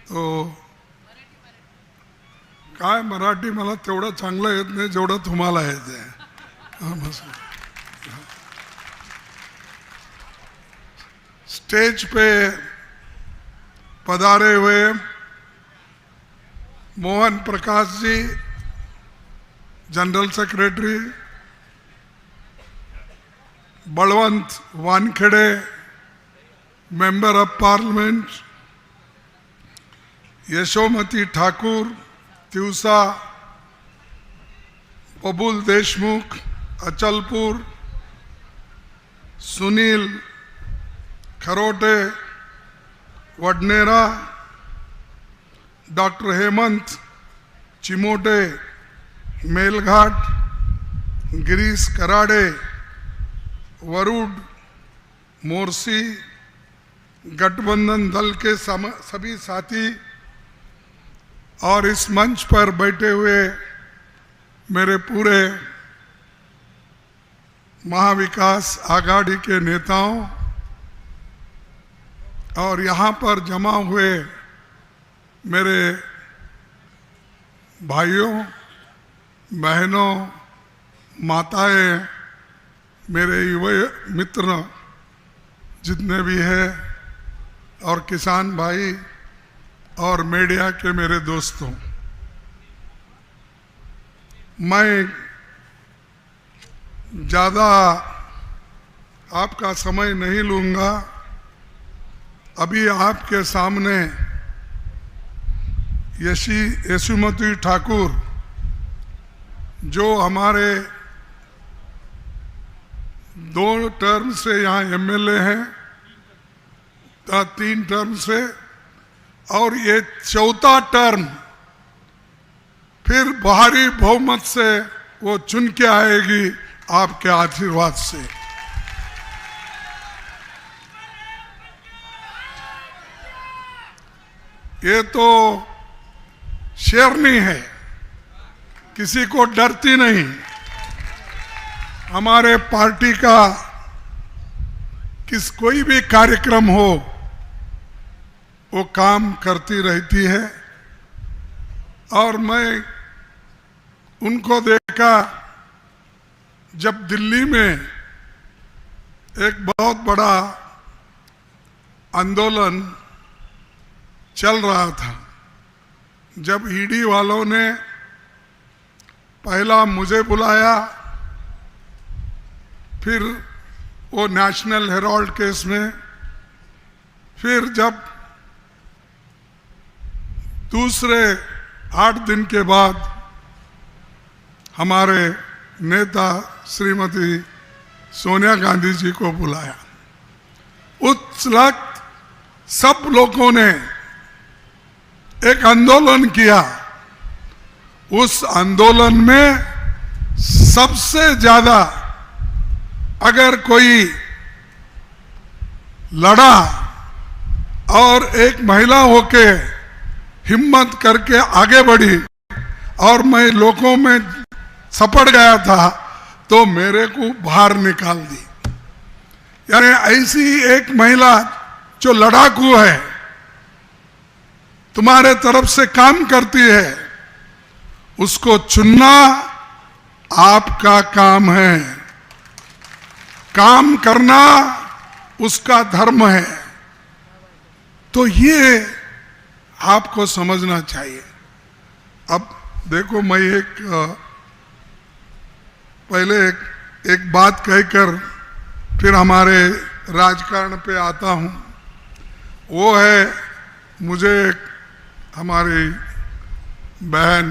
तो काय मराठी मला तेवढं चांगलं येत नाही जेवढं तुम्हाला येते. स्टेज पे पधारे हुए Mohan Prakash ji, general secretary, Balwant Wankhede, member of parliament, Yashomati Thakur Tiwasa, Babul Deshmukh Achalpur, Sunil Kharote Wadnera, doctor Hemant Chimote Melghat, Girish Karade Warud Morshi, गठबंधन दल के सभी साथी और इस मंच पर बैठे हुए मेरे पूरे महाविकास आघाड़ी के नेताओं और यहाँ पर जमा हुए मेरे भाइयों बहनों माताएं, मेरे युवा मित्र जितने भी हैं और किसान भाई और मीडिया के मेरे दोस्तों, मैं ज़्यादा आपका समय नहीं लूँगा. अभी आपके सामने यशोमती ठाकुर जो हमारे 2 टर्म से यहाँ एमएलए हैं, 3 टर्म से, और ये 4था टर्म फिर भारी बहुमत से वो चुन के आएगी आपके आशीर्वाद से। ये तो शेरनी है, किसी को डरती नहीं। हमारे पार्टी का कोई भी कार्यक्रम हो वो काम करती रहती है। और मैं उनको देखा जब दिल्ली में एक बहुत बड़ा आंदोलन चल रहा था, जब ईडी वालों ने पहला मुझे बुलाया, फिर वो नेशनल हेराल्ड केस में, फिर जब दूसरे 8 दिन के बाद हमारे नेता श्रीमती सोनिया गांधी जी को बुलाया, उस वक्त सब लोगों ने एक आंदोलन किया। उस आंदोलन में सबसे ज्यादा अगर कोई लड़ा और एक महिला होके हिम्मत करके आगे बढ़ी और मैं लोगों में सपट गया था, तो मेरे को बाहर निकाल दी। यानी ऐसी एक महिला जो लड़ाकू है, तुम्हारे तरफ से काम करती है, उसको चुनना आपका काम है। काम करना उसका धर्म है। तो ये आपको समझना चाहिए। अब देखो, मैं पहले एक बात कहकर फिर हमारे राजकारण पे आता हूं। वो है, मुझे हमारी बहन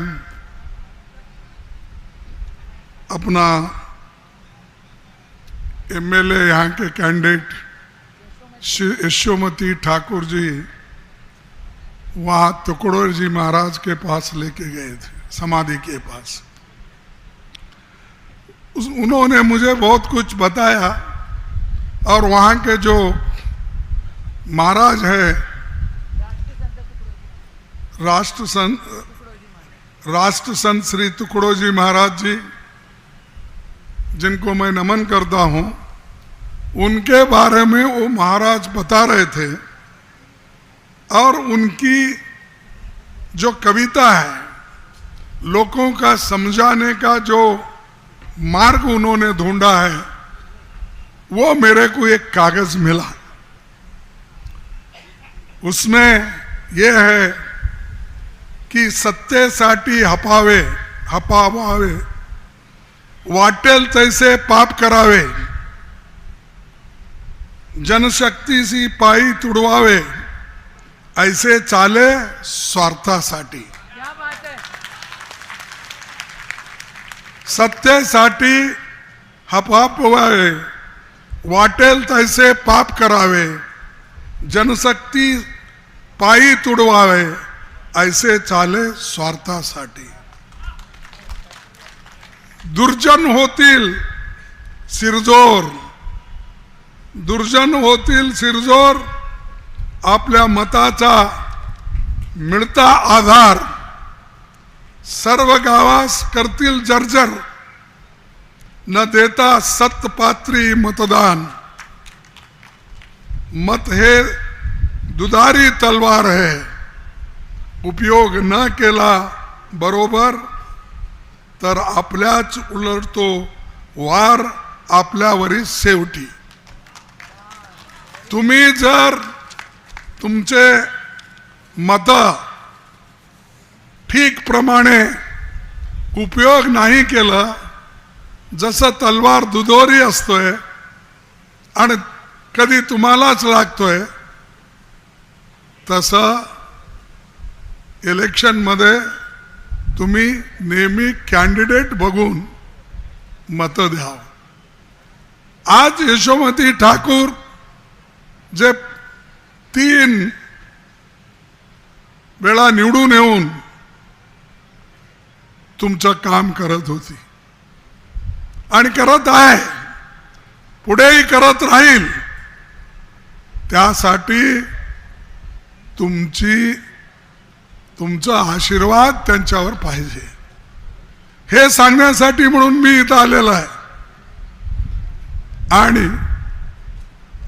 अपना एमएलए यहाँ के कैंडिडेट यशोमती ठाकुर जी वहाँ तुकड़ोर जी महाराज के पास लेके गए थे, समाधि के पास। उन्होंने मुझे बहुत कुछ बताया। और वहाँ के जो महाराज है, राष्ट्र संत श्री तुकड़ो जी महाराज जी, जिनको मैं नमन करता हूँ, उनके बारे में वो महाराज बता रहे थे। और उनकी जो कविता है, लोगों का समझाने का जो मार्ग उन्होंने ढूंढा है, वो मेरे को एक कागज मिला। उसमें यह है कि सत्तेसाठी हपावावे, वाटेल तैसे पाप करावे, जनशक्ती सी पायी तुडवावे, ऐसे चाले स्वार्थासाठी। क्या बात है। सत्तेसाठी हपावावे, वाटेल तैसे पाप करावे, जनशक्ती पायी तुडवावे, ऐसे चाले स्वार्थासाठी। दुर्जन होतील सिरजोर, दुर्जन होतील सिरजोर, आपल्या मताचा मिळता आधार, सर्व गावास करतील जर्जर, न देता सत्पात्री मतदान, मत हे दुधारी तलवार है, उपयोग न केला बरोबर तर आपल्याच उलटतो वार आपल्यावरी शेवटी। तुम्ही जर तुमचे मत ठीक प्रमाणे उपयोग नाही केला, जसं तलवार दुधोरी असतोय आणि कधी तुम्हालाच लागतोय, तसं इलेक्शन मध्ये तुम्ही नेहमी कॅन्डिडेट बघून मत द्यावं। आज यशोमती ठाकूर जे 3 वेळा निवडून येऊन तुमचं काम करत होती आणि करत आहे, पुढेही करत राहील. त्यासाठी तुमचा आशीर्वाद त्यांच्यावर पाहिजे हे सांगण्यासाठी म्हणून मी इथं आलेलो आहे. आणि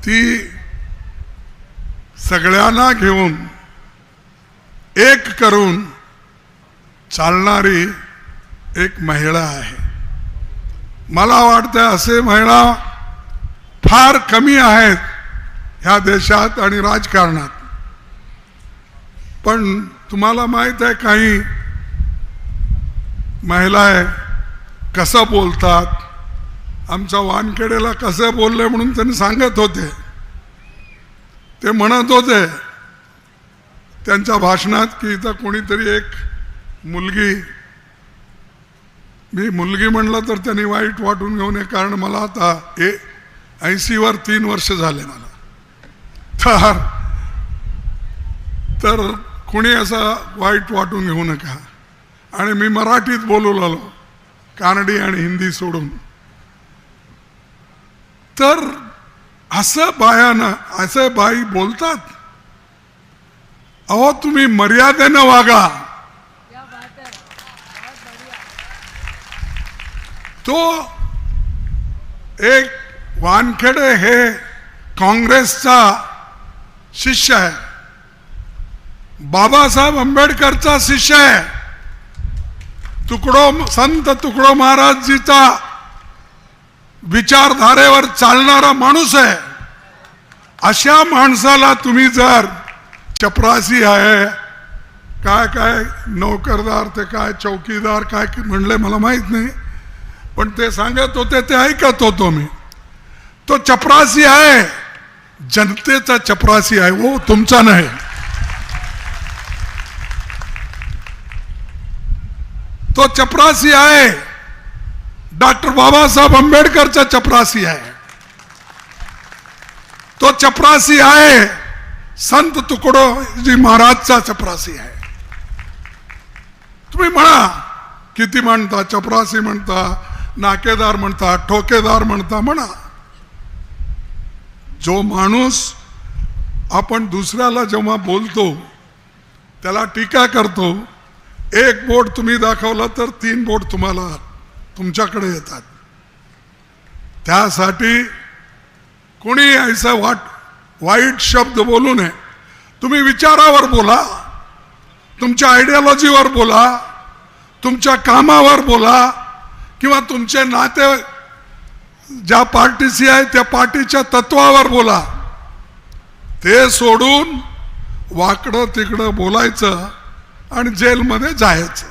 ती सगळ्यांना घेऊन एक करून चालणारी एक महिला आहे. मला वाटतं असे महिला फार कमी आहेत ह्या देशात आणि राजकारणात. पण तुम्हाला माहित आहे काही महिला कसं बोलतात. आमच्या वानखेडेला कसं बोलले म्हणून त्यांनी सांगत होते. ते म्हणत होते त्यांच्या भाषणात की इथं कोणीतरी एक मुलगी, मी मुलगी म्हणलं तर त्यांनी वाईट वाटून घेऊ नये, कारण मला आता 80वर 3 वर्ष झाले मला. तर कोणी असं वाईट वाटून घेऊ नका. आणि मी मराठीत बोलू लागलो, कानडी आणि हिंदी सोडून. तर असं बाई बोलतात. अहो तुम्ही मर्यादेनं वागा. तो एक वानखेडे हे काँग्रेसचा शिष्य आहे, बाबासाहेब आंबेडकरचा शिष्य आहे, संत तुकडो महाराजजीचा विचारधारेवर चालणारा माणूस आहे. अशा माणसाला तुम्ही जर चपरासी आहे, काय नोकरदार, ते काय चौकीदार काय म्हणले मला माहित नाही, पण ते सांगत होते ते ऐकत होतो मी. तो चपरासी आहे, जनतेचा चपरासी आहे, वो तुमचा नाही. तो चपरासी आहे, डॉक्टर बाबासाहेब आंबेडकरचा चपरासी आहे. तो चपरासी आहे, संत तुकडोजी महाराजचा चपरासी आहे. तुम्ही म्हणा किती म्हणता, चपरासी म्हणता, नाकेदार म्हणता, ठोकेदार म्हणता, म्हणा. जो माणूस आपण दुसऱ्याला जेव्हा बोलतो त्याला टीका करतो, एक बोट तुम्ही दाखवला तर 3 बोट तुमच्याकडे येतात. त्यासाठी कोणी ऐसा वाईट शब्द बोलू नये. तुम्ही विचारावर बोला, तुमच्या आयडियोलॉजीवर बोला, तुमच्या कामावर बोला, किंवा तुमचे नाते ज्या पार्टीशी आहे त्या पार्टीच्या तत्वावर बोला. ते सोडून वाकडं तिकडं बोलायचं आणि जेलमध्ये जायचं,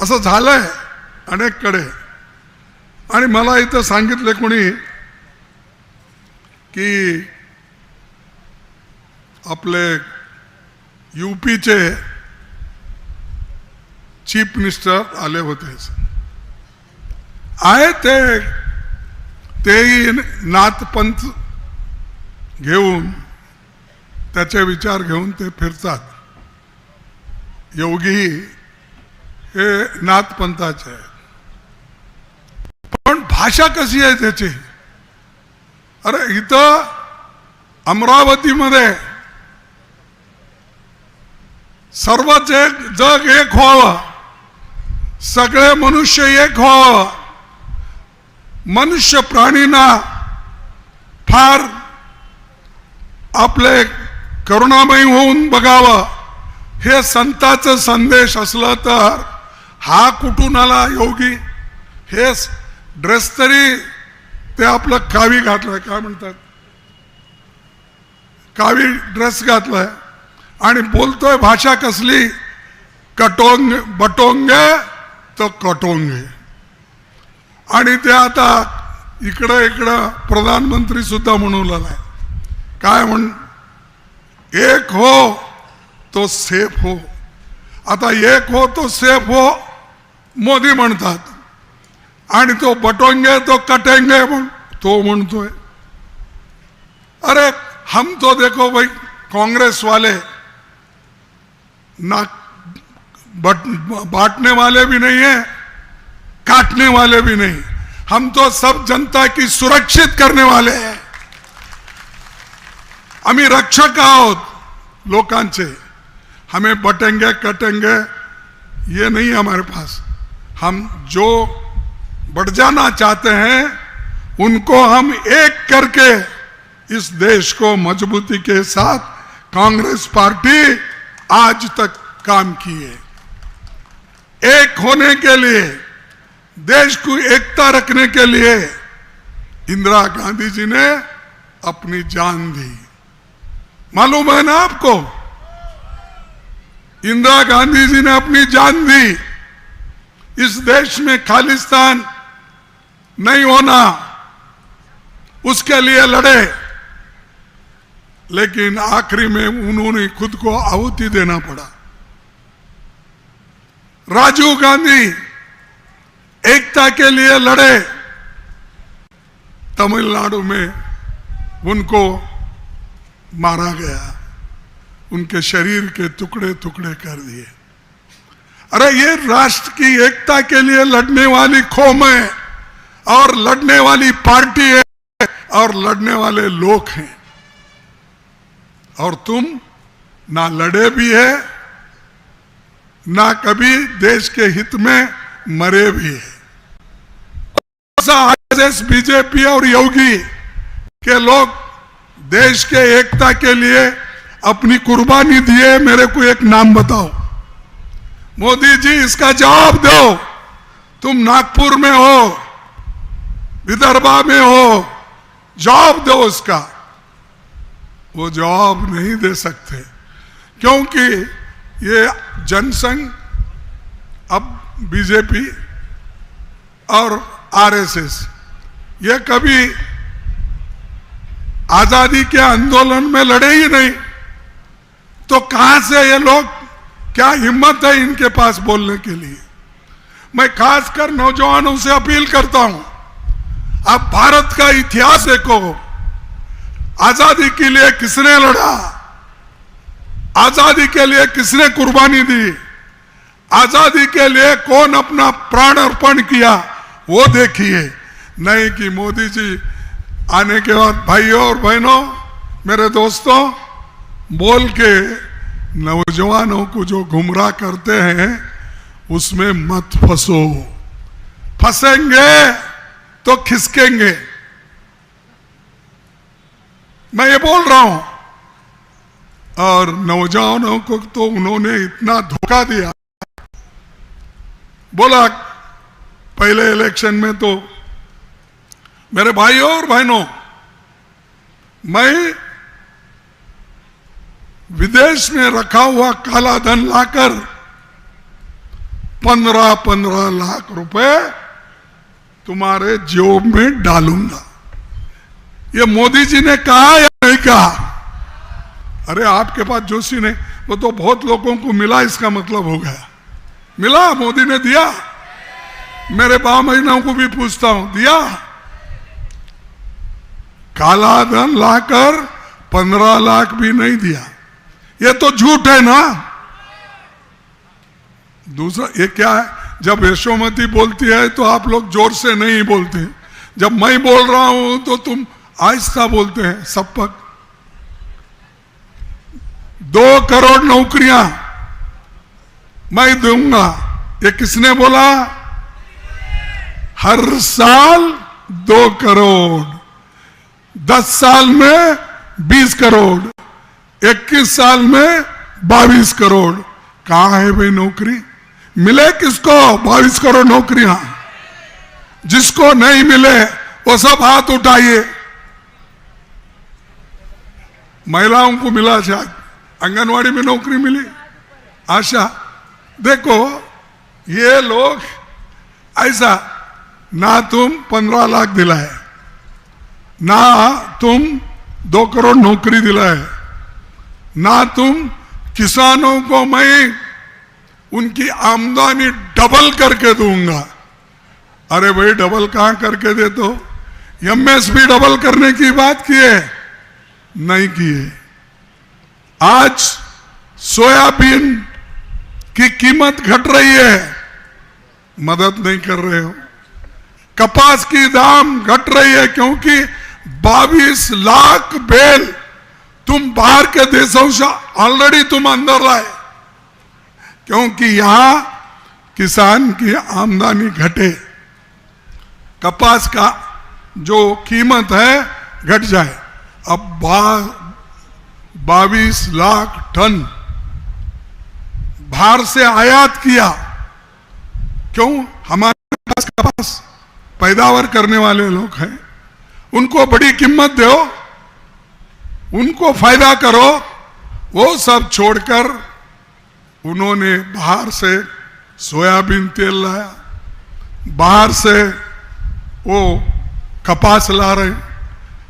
असं झालंय अनेककडे. आणि मला इथं सांगितले कोणी की आपले यूपीचे चीफ मिनिस्टर आले होते आहे, तेही नाथपंथ घेऊन त्याचे विचार घेऊन ते फिरतात. योगी हे नाथपंथाचे आहे, पण भाषा कशी आहे त्याची. अरे इथं अमरावतीमध्ये सर्व जग एक व्हावं, सगळे मनुष्य एक व्हावं, मनुष्य प्राणींना फार आपले करुणामयी होऊन बघावं, हे संतांचा संदेश असलं तर हा कुठून आला योगी. हे ड्रेस तरी ते आपलं कावी घातलंय, काय म्हणतात, कावी ड्रेस घातलाय आणि बोलतोय भाषा कसली, बटोंगे तो कटोंगे. आणि ते आता इकडं प्रधानमंत्री सुद्धा म्हणू लागलाय, काय म्हण, एक हो तो सेफ हो. आता एक हो तो सेफ हो मोदी म्हणतात, आणि तो बटोंगे तो कटेंगे तो म्हणतोय. अरे हम तो देखो भाई कांग्रेस वाले ना बांटने वाले भी नहीं है, काटने वाले भी नहीं। हम तो सब जनता की सुरक्षित करने वाले हैं। आम्ही रक्षक आहोत लोकांचे। हमें बटेंगे कटेंगे ये नहीं है हमारे पास। हम जो बढ़ जाना चाहते हैं उनको हम एक करके इस देश को मजबूती के साथ कांग्रेस पार्टी आज तक काम की है। एक होने के लिए, देश को एकता रखने के लिए इंदिरा गांधी जी ने अपनी जान दी। मालूम है ना आपको? इंदिरा गांधी जी ने अपनी जान दी। इस देश में खालिस्तान नहीं होना, उसके लिए लड़े, लेकिन आखिरी में उन्होंने खुद को आहुति देना पड़ा। राजीव गांधी एकता के लिए लड़े, तमिलनाडु में उनको मारा गया, उनके शरीर के टुकड़े टुकड़े कर दिए। अरे ये राष्ट्र की एकता के लिए लड़ने वाली कौम है, और लड़ने वाली पार्टी है, और लड़ने वाले लोग हैं। और तुम ना लड़े भी है, ना कभी देश के हित में मरे भी है। आरएसएस, बीजेपी और योगी के लोग देश के एकता के लिए अपनी कुर्बानी दिए। मेरे को एक नाम बताओ मोदी जी, इसका जवाब दो। तुम नागपुर में हो, विदर्भा में हो, जवाब दो उसका। वो जवाब नहीं दे सकते, क्योंकि ये जनसंघ, अब बीजेपी और आरएसएस, ये कभी आजादी के आंदोलन में लड़े ही नहीं, तो कहां से ये लोग, क्या हिम्मत है इनके पास बोलने के लिए? मैं खासकर नौजवानों से अपील करता हूं, आप भारत का इतिहास देखो। आजादी के लिए किसने लड़ा, आजादी के लिए किसने कुर्बानी दी, आजादी के लिए कौन अपना प्राण अर्पण किया, वो देखिए। नहीं कि मोदी जी आने के बाद, भाइयों और बहनों, मेरे दोस्तों, बोल के नौजवानों को जो गुमराह करते हैं उसमें मत फंसो। फंसेंगे तो खिसकेंगे। मैं ये बोल रहा हूं। और नौजवानों को तो उन्होंने इतना धोखा दिया। बोला पहले इलेक्शन में तो, मेरे भाइयों और बहनों, मैं विदेश में रखा हुआ काला धन लाकर 15-15 लाख रुपए तुम्हारे जेब में डालूंगा। ये मोदी जी ने कहा या नहीं कहा? अरे आपके पास जोशी ने, वो तो बहुत लोगों को मिला, इसका मतलब हो गया मिला। मोदी ने दिया। मेरे बा महीनों को भी पूछता हूं, दिया? काला धन लाकर 15 लाख भी नहीं दिया। ये तो झूठ है ना। दूसरा ये क्या है, जब यशोमती बोलती है तो आप लोग जोर से नहीं बोलते, जब मैं बोल रहा हूं तो तुम आहिस्ता बोलते हैं। सबक 2 करोड़ नौकरियां मैं दूंगा, ये किसने बोला? हर साल 2 करोड़, 10 साल में 20 करोड़, 21 साल में 22 करोड़। कहां है भाई नौकरी? मिले किसको 22 करोड़ नौकरियां? जिसको नहीं मिले वो सब हाथ उठाइए। महिलाओं को मिला, शायद आंगनवाड़ी में नौकरी मिली, आशा। देखो ये लोग ऐसा, ना तुम 15 लाख दिलाए, ना तुम 2 करोड़ नौकरी दिलाए, ना तुम किसानों को मैं उनकी आमदनी डबल करके दूंगा। अरे भाई डबल कहां करके दे? तो एमएसपी डबल करने की बात की है, नहीं की है। आज सोयाबीन की कीमत घट रही है, मदद नहीं कर रहे हो। कपास की दाम घट रही है क्योंकि 22 लाख बेल तुम बाहर के देशों से ऑलरेडी तुम अंदर लाए, क्योंकि यहां किसान की आमदनी घटे, कपास का जो कीमत है घट जाए। अब 22 लाख टन बाहर से आयात किया, क्यों? हमारे पास कपास पैदावार करने वाले लोग हैं, उनको बड़ी कीमत दो, उनको फायदा करो। वो सब छोड़कर उन्होंने बाहर से सोयाबीन तेल लाया, बाहर से वो कपास ला रहे।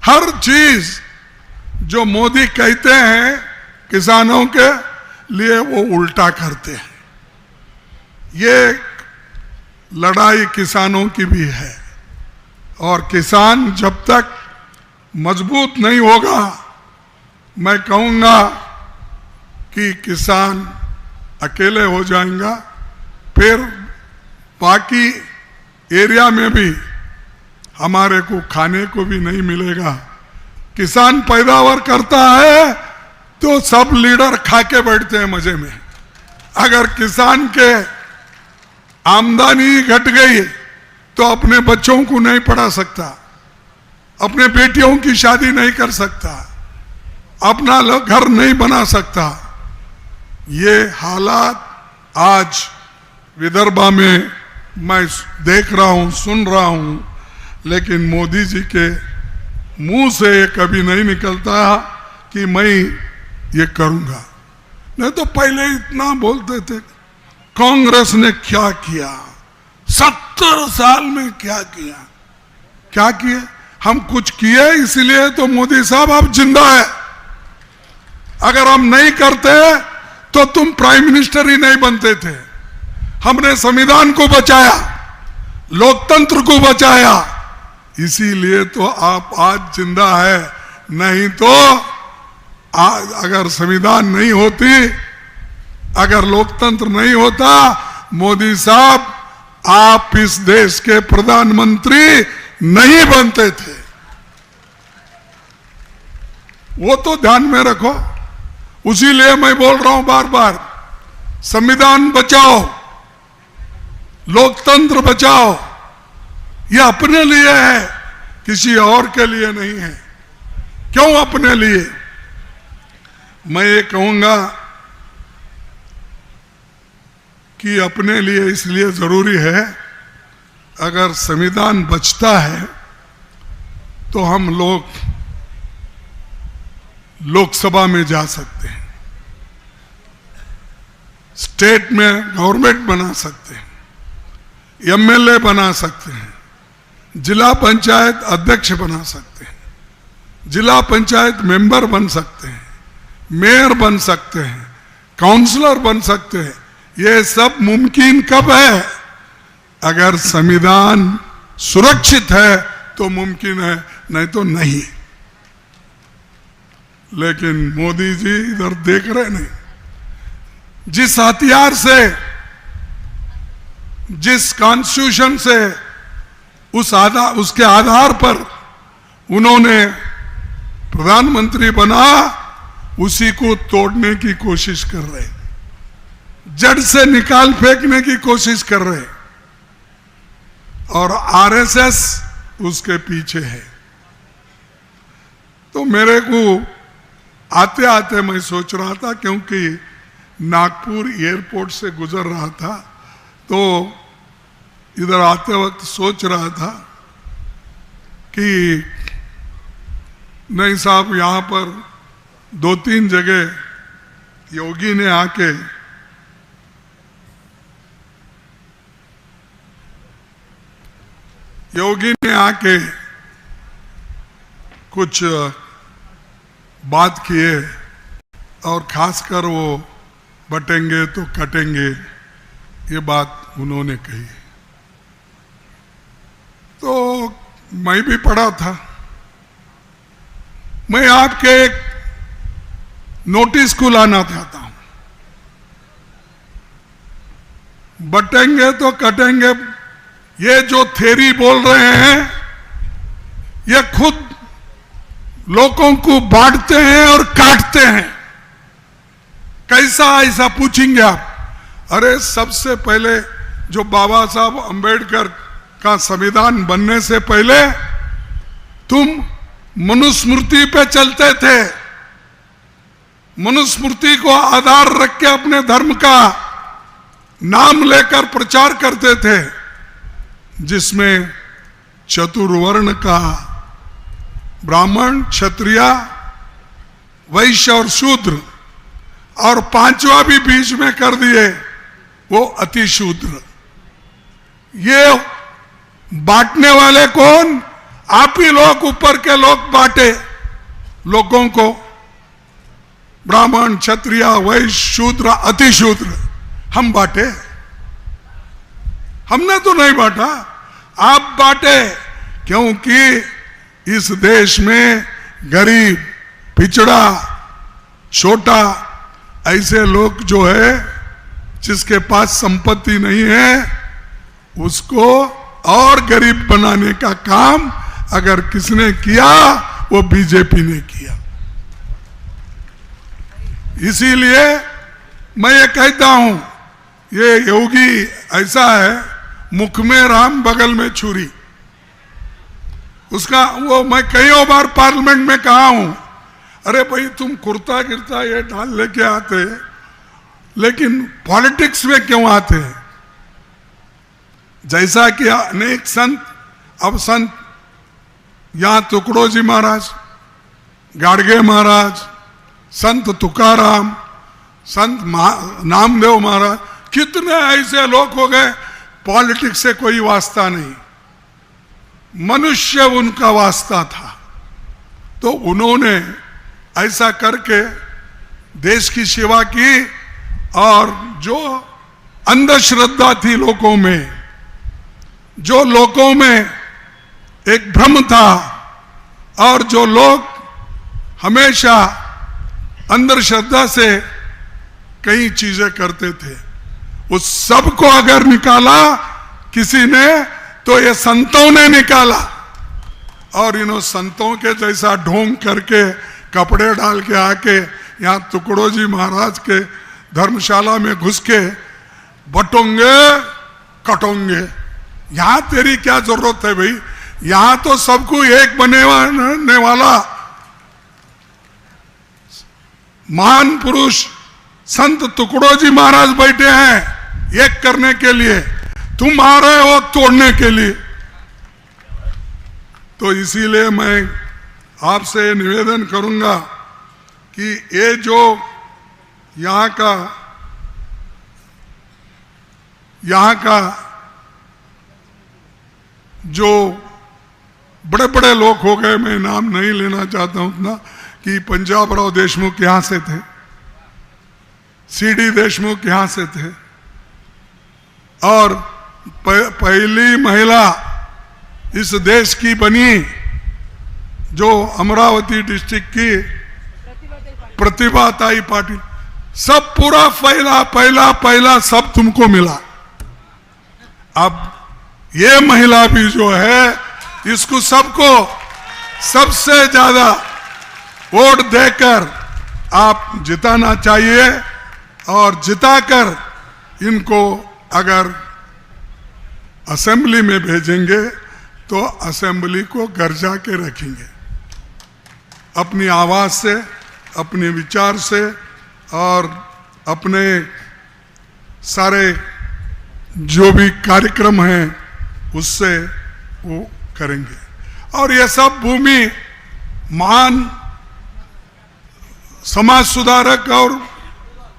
हर चीज जो मोदी कहते हैं किसानों के लिए वो उल्टा करते हैं। ये लड़ाई किसानों की भी है, और किसान जब तक मजबूत नहीं होगा, मैं कहूंगा कि किसान अकेले हो जाएगा, फिर बाकी एरिया में भी हमारे को खाने को भी नहीं मिलेगा। किसान पैदावार करता है तो सब लीडर खा के बैठते हैं मजे में। अगर किसान के आमदनी घट गई तो अपने बच्चों को नहीं पढ़ा सकता, अपने बेटियों की शादी नहीं कर सकता, अपना घर नहीं बना सकता। ये हालात आज विदर्भा में मैं देख रहा हूं, सुन रहा हूं, लेकिन मोदी जी के मुंह से ये कभी नहीं निकलता कि मैं ये करूंगा। नहीं तो पहले इतना बोलते थे कांग्रेस ने क्या किया, 70 साल में क्या किया, क्या किए? हम कुछ किए इसलिए तो मोदी साहब आप जिंदा है। अगर हम नहीं करते तो तुम प्राइम मिनिस्टर ही नहीं बनते थे। हमने संविधान को बचाया, लोकतंत्र को बचाया, इसीलिए तो आप आज जिंदा है। नहीं तो अगर संविधान नहीं होती, अगर लोकतंत्र नहीं होता, मोदी साहब आप इस देश के प्रधानमंत्री नहीं बनते थे। वो तो ध्यान में रखो। उसीलिए मैं बोल रहा हूं बार बार, संविधान बचाओ, लोकतंत्र बचाओ। ये अपने लिए है, किसी और के लिए नहीं है। क्यों अपने लिए? मैं ये कहूंगा कि अपने लिए इसलिए जरूरी है, अगर संविधान बचता है तो हम लोग लोकसभा में जा सकते हैं, स्टेट में गवर्नमेंट बना सकते हैं, एमएलए बना सकते हैं, जिला पंचायत अध्यक्ष बना सकते हैं, जिला पंचायत मेंबर बन सकते हैं, मेयर बन सकते हैं, काउंसलर बन सकते हैं। ये सब मुमकिन कब है? अगर संविधान सुरक्षित है तो मुमकिन है, नहीं तो नहीं। लेकिन मोदी जी इधर देख रहे नहीं। जिस हथियार से, जिस कॉन्स्टिट्यूशन से, उसके आधार पर उन्होंने प्रधानमंत्री बना, उसी को तोड़ने की कोशिश कर रहे, जड़ से निकाल फेंकने की कोशिश कर रहे, और आरएसएस उसके पीछे है। तो मेरे को आते आते मैं सोच रहा था, क्योंकि नागपुर एयरपोर्ट से गुजर रहा था, तो इधर आते वक्त सोच रहा था कि नहीं साहब, यहां पर 2-3 जगह योगी ने आके कुछ बात किए, और खासकर वो बटेंगे तो कटेंगे, ये बात उन्होंने कही। तो मैं भी पढ़ा था। मैं आपके एक नोटिस को लाना चाहता हूं। बटेंगे तो कटेंगे, ये जो थेरी बोल रहे हैं ये खुद लोगों को बांटते हैं और काटते हैं। कैसा ऐसा पूछेंगे आप? अरे सबसे पहले जो बाबा साहब अंबेडकर का संविधान बनने से पहले तुम मनुस्मृति पे चलते थे, मनुस्मृति को आधार रख के अपने धर्म का नाम लेकर प्रचार करते थे, जिसमें चतुर्वर्ण का ब्राह्मण, क्षत्रिय, वैश्य और शूद्र, और पांचवा भी बीच में कर दिए, वो अति शूद्र। ये बांटने वाले कौन? आप ही लोग, ऊपर के लोग बांटे लोगों को, ब्राह्मण, क्षत्रिय, वैश्य, शूद्र, अति शूद्र, हम बांटे? हमने तो नहीं बांटा, आप बांटे। क्योंकि इस देश में गरीब, पिछड़ा, छोटा, ऐसे लोग जो है जिसके पास संपत्ति नहीं है, उसको और गरीब बनाने का काम अगर किसने किया, वो बीजेपी ने किया। इसीलिए मैं ये कहता हूं, ये योगी ऐसा है, मुख में राम बगल में छुरी। उसका वो मैं कई बार पार्लियामेंट में कहा हूं, अरे भाई तुम कुर्ता गिरता ये डाल लेके आते, लेकिन पॉलिटिक्स में क्यों आते? जैसा कि अनेक संत, अब संत यहां तुकडोजी महाराज, गाडगे महाराज, संत तुकाराम, संत नामदेव महाराज, कितने ऐसे लोग हो गए, पॉलिटिक्स से कोई वास्ता नहीं, मनुष्य उनका वास्ता था। तो उन्होंने ऐसा करके देश की सेवा की, और जो अंधश्रद्धा थी लोगों में, जो लोगों में एक भ्रम था, और जो लोग हमेशा अंधश्रद्धा से कई चीजें करते थे, उस सब को अगर निकाला किसी ने, तो ये संतों ने निकाला। और इन्हों संतों के जैसा ढोंग करके, कपड़े डाल के आके यहाँ तुकडोजी महाराज के धर्मशाला में घुस के बटोंगे कटोंगे। यहां तेरी क्या जरूरत है भाई? यहां तो सबको एक बनने वाला महान पुरुष संत तुकडोजी महाराज बैठे हैं एक करने के लिए, तुम आ रहे हो तोड़ने के लिए। तो इसीलिए मैं आपसे निवेदन करूंगा कि ये जो यहाँ का जो बड़े बड़े लोग हो गए, मैं नाम नहीं लेना चाहता हूं उतना, कि पंजाबराव देशमुख यहां से थे, सीडी देशमुख यहां से थे, और पहली महिला इस देश की बनी जो अमरावती डिस्ट्रिक्ट की प्रतिभाताई पाटिल, सब पूरा पहला सब तुमको मिला। अब ये महिला भी जो है, इसको सबको सबसे ज्यादा वोट देकर आप जिताना चाहिए, और जिताकर इनको अगर असेंबली में भेजेंगे तो असेंबली को गर्जा के रखेंगे, अपनी आवाज से, अपने विचार से, और अपने सारे जो भी कार्यक्रम हैं उससे वो करेंगे। और ये सब भूमि महान समाज सुधारक और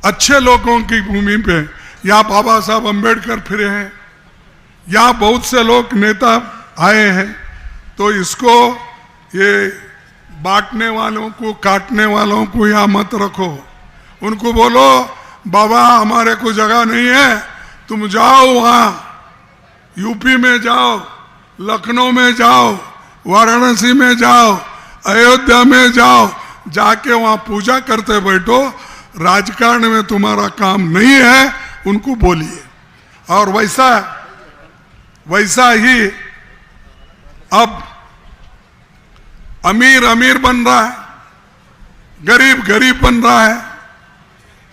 अच्छे लोगों की भूमि पे, यहाँ बाबा साहब अंबेडकर फिरे हैं, यहाँ बहुत से लोग नेता आए हैं। तो इसको ये बांटने वालों को, काटने वालों को यहाँ मत रखो, उनको बोलो बाबा हमारे को जगह नहीं है, तुम जाओ वहाँ यूपी में जाओ, लखनऊ में जाओ, वाराणसी में जाओ, अयोध्या में जाओ, जाके वहाँ पूजा करते बैठो, राजकारण में तुम्हारा काम नहीं है, उनको बोलिए। और वैसा ही अब अमीर अमीर बन रहा है, गरीब गरीब बन रहा है।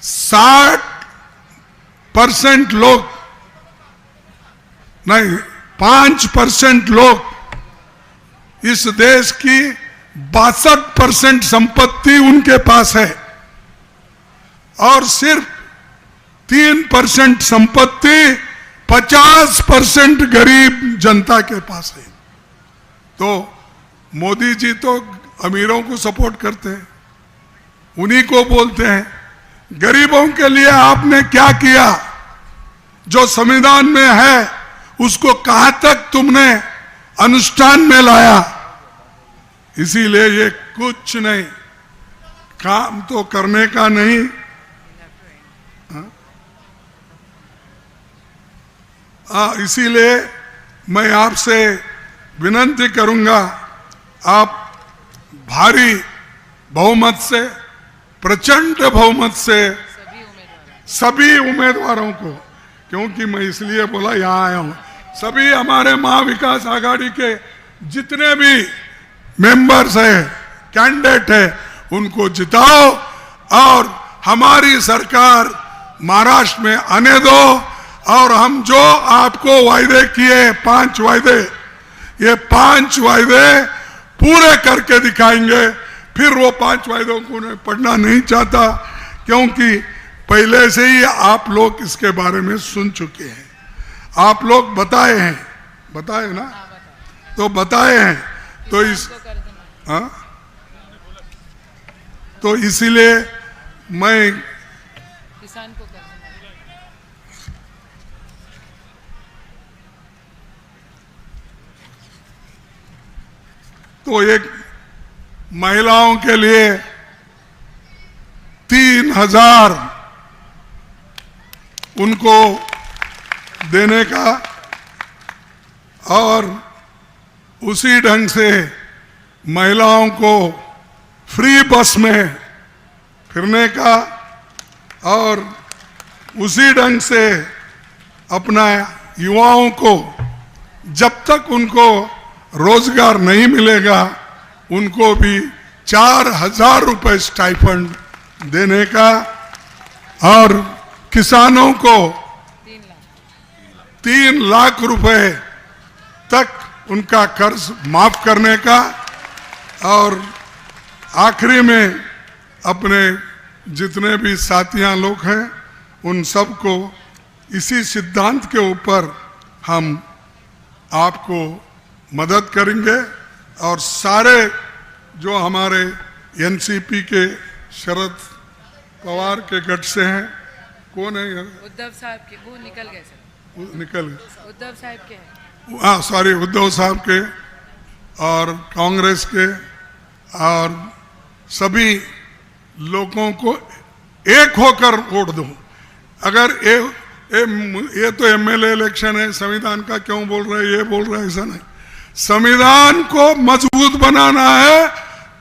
60% लोग नहीं, 5% लोग इस देश की 62% संपत्ति उनके पास है और सिर्फ 3% संपत्ति 50% गरीब जनता के पास है। तो मोदी जी तो अमीरों को सपोर्ट करते हैं, उन्हीं को बोलते हैं। गरीबों के लिए आपने क्या किया? जो संविधान में है उसको कहां तक तुमने अनुष्ठान में लाया? इसीलिए ये कुछ नहीं, काम तो करने का नहीं। इसीलिए मैं आपसे विनती करूंगा, आप भारी बहुमत से, प्रचंड बहुमत से सभी उम्मीदवारों को, क्योंकि मैं इसलिए बोला यहां आया हूं, सभी हमारे महाविकास आघाड़ी के जितने भी मेंबर्स है, कैंडिडेट है, उनको जिताओ और हमारी सरकार महाराष्ट्र में आने दो। और हम जो आपको वायदे किए 5 वायदे, ये 5 वायदे पूरे करके दिखाएंगे। फिर वो 5 वायदों को मैं पढ़ना नहीं चाहता, क्योंकि पहले से ही आप लोग इसके बारे में सुन चुके हैं, आप लोग बताए ना, तो बताए हैं। तो इसीलिए मैं किसान को तो एक महिलाओं के लिए 3000 उनको देने का और उसी ढंग से महिलाओं को फ्री बस में फिरने का और उसी ढंग से अपना युवाओं को जब तक उनको रोजगार नहीं मिलेगा उनको भी 4000 रुपए स्टाइफंड देने का और किसानों को 3 लाख रुपए तक उनका कर्ज माफ करने का और आखिरी में अपने जितने भी साथियां लोग हैं उन सबको इसी सिद्धांत के ऊपर हम आपको मदद करेंगे। और सारे जो हमारे एनसीपी के शरद पवार के गठ से हैं, कौन है? उद्धव साहब के, वो निकल गए सर, निकल गए, उद्धव साहब के हैं। हाँ सॉरी, उद्धव साहब के और कांग्रेस के और सभी लोगों को एक होकर वोट दो। अगर ये तो एमएलए इलेक्शन है, संविधान का क्यों बोल रहे हैं, ये बोल रहे हैं, ऐसा नहीं। संविधान को मजबूत बनाना है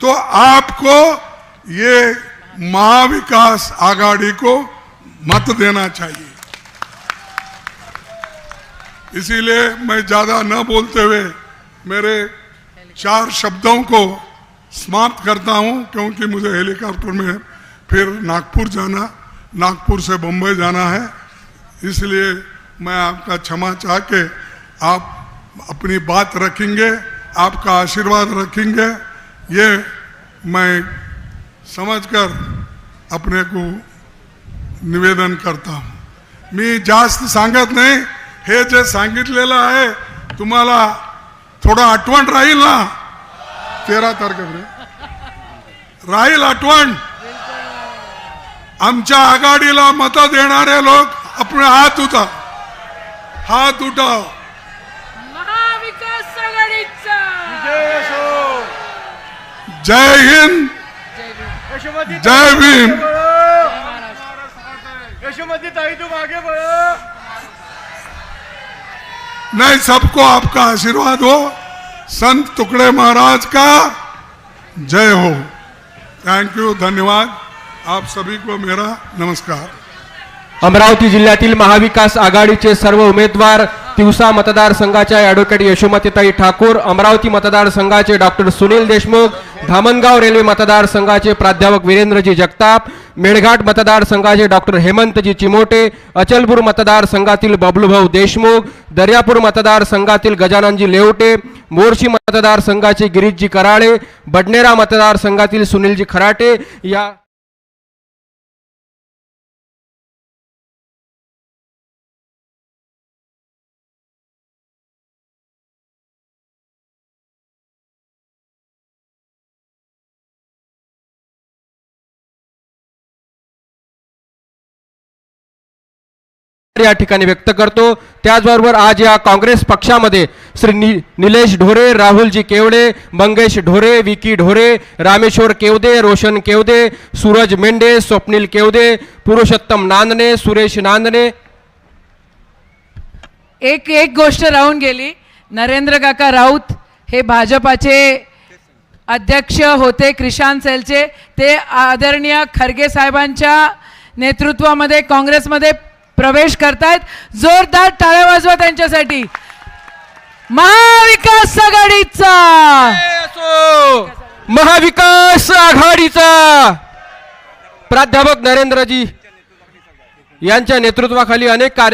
तो आपको ये महाविकास आघाड़ी को मत देना चाहिए। इसीलिए मैं ज्यादा न बोलते हुए मेरे 4 शब्दों को समाप्त करता हूं, क्योंकि मुझे हेलीकॉप्टर में फिर नागपुर जाना, नागपुर से बम्बई जाना है। इसलिए मैं आपका क्षमा चाह के आप अपनी बात रखेंगे, आपका आशीर्वाद रखेंगे, ये मैं समझकर अपने को निवेदन करता हूं। मी जास्त सांगत नाही, हे जे सांगितलेलं आहे तुम्हाला थोडं आठवण राहील ना, 13 तारखेपर्यंत राहील आठवण। आमच्या आघाडीला मत देणारे लोक अपने हात उठाओ। महाविकास आघाडीचा जय हिंद, जय भीम। यशोमती ताई तुम आगे बढ़ो। नहीं, सबको आपका आशीर्वाद हो। संत टुकड़े महाराज का जय हो। थैंक यू, धन्यवाद। आप सभी को मेरा नमस्कार। अमरावती जिल्ह्यातील महाविकास आघाडीचे सर्व उमेदवार तिवसा मतदारसंघाच्या ॲडव्होकेट यशोमतीताई ठाकूर, अमरावती मतदारसंघाचे डॉक्टर सुनील देशमुख, धामणगाव रेल्वे मतदारसंघाचे प्राध्यापक वीरेंद्रजी जगताप, मेळघाट मतदारसंघाचे डॉक्टर हेमंतजी चिमोटे, अचलपूर मतदारसंघातील बबलूभाऊ देशमुख, दर्यापूर मतदारसंघातील गजाननजी लेवटे, मोर्शी मतदारसंघाचे गिरीशजी कराळे, बडनेरा मतदारसंघातील सुनीलजी खराटे या या ठिकाणी व्यक्त करतो. त्याचबरोबर आज या काँग्रेस पक्षामध्ये श्री निलेश ढोरे, राहुलजी केवडे, मंगेश ढोरे, विकी ढोरे, रामेश्वर केवदे, रोशन केवदे, सूरज मेंढे, स्वप्नील केवदे, पुरुषोत्तम नांदणे, सुरेश नांदणे. एक गोष्ट राहून गेली. नरेंद्र काका राऊत हे भाजपाचे अध्यक्ष होते किसान सेलचे. ते आदरणीय खरगे साहेबांच्या नेतृत्वामध्ये काँग्रेसमध्ये प्रवेश करतायत. जोरदार टाळ्या वाजवा त्यांच्यासाठी. महाविकास आघाडीचा महाविकास आघाडीचा प्राध्यापक नरेंद्रजी यांच्या नेतृत्वाखाली अनेक कार्य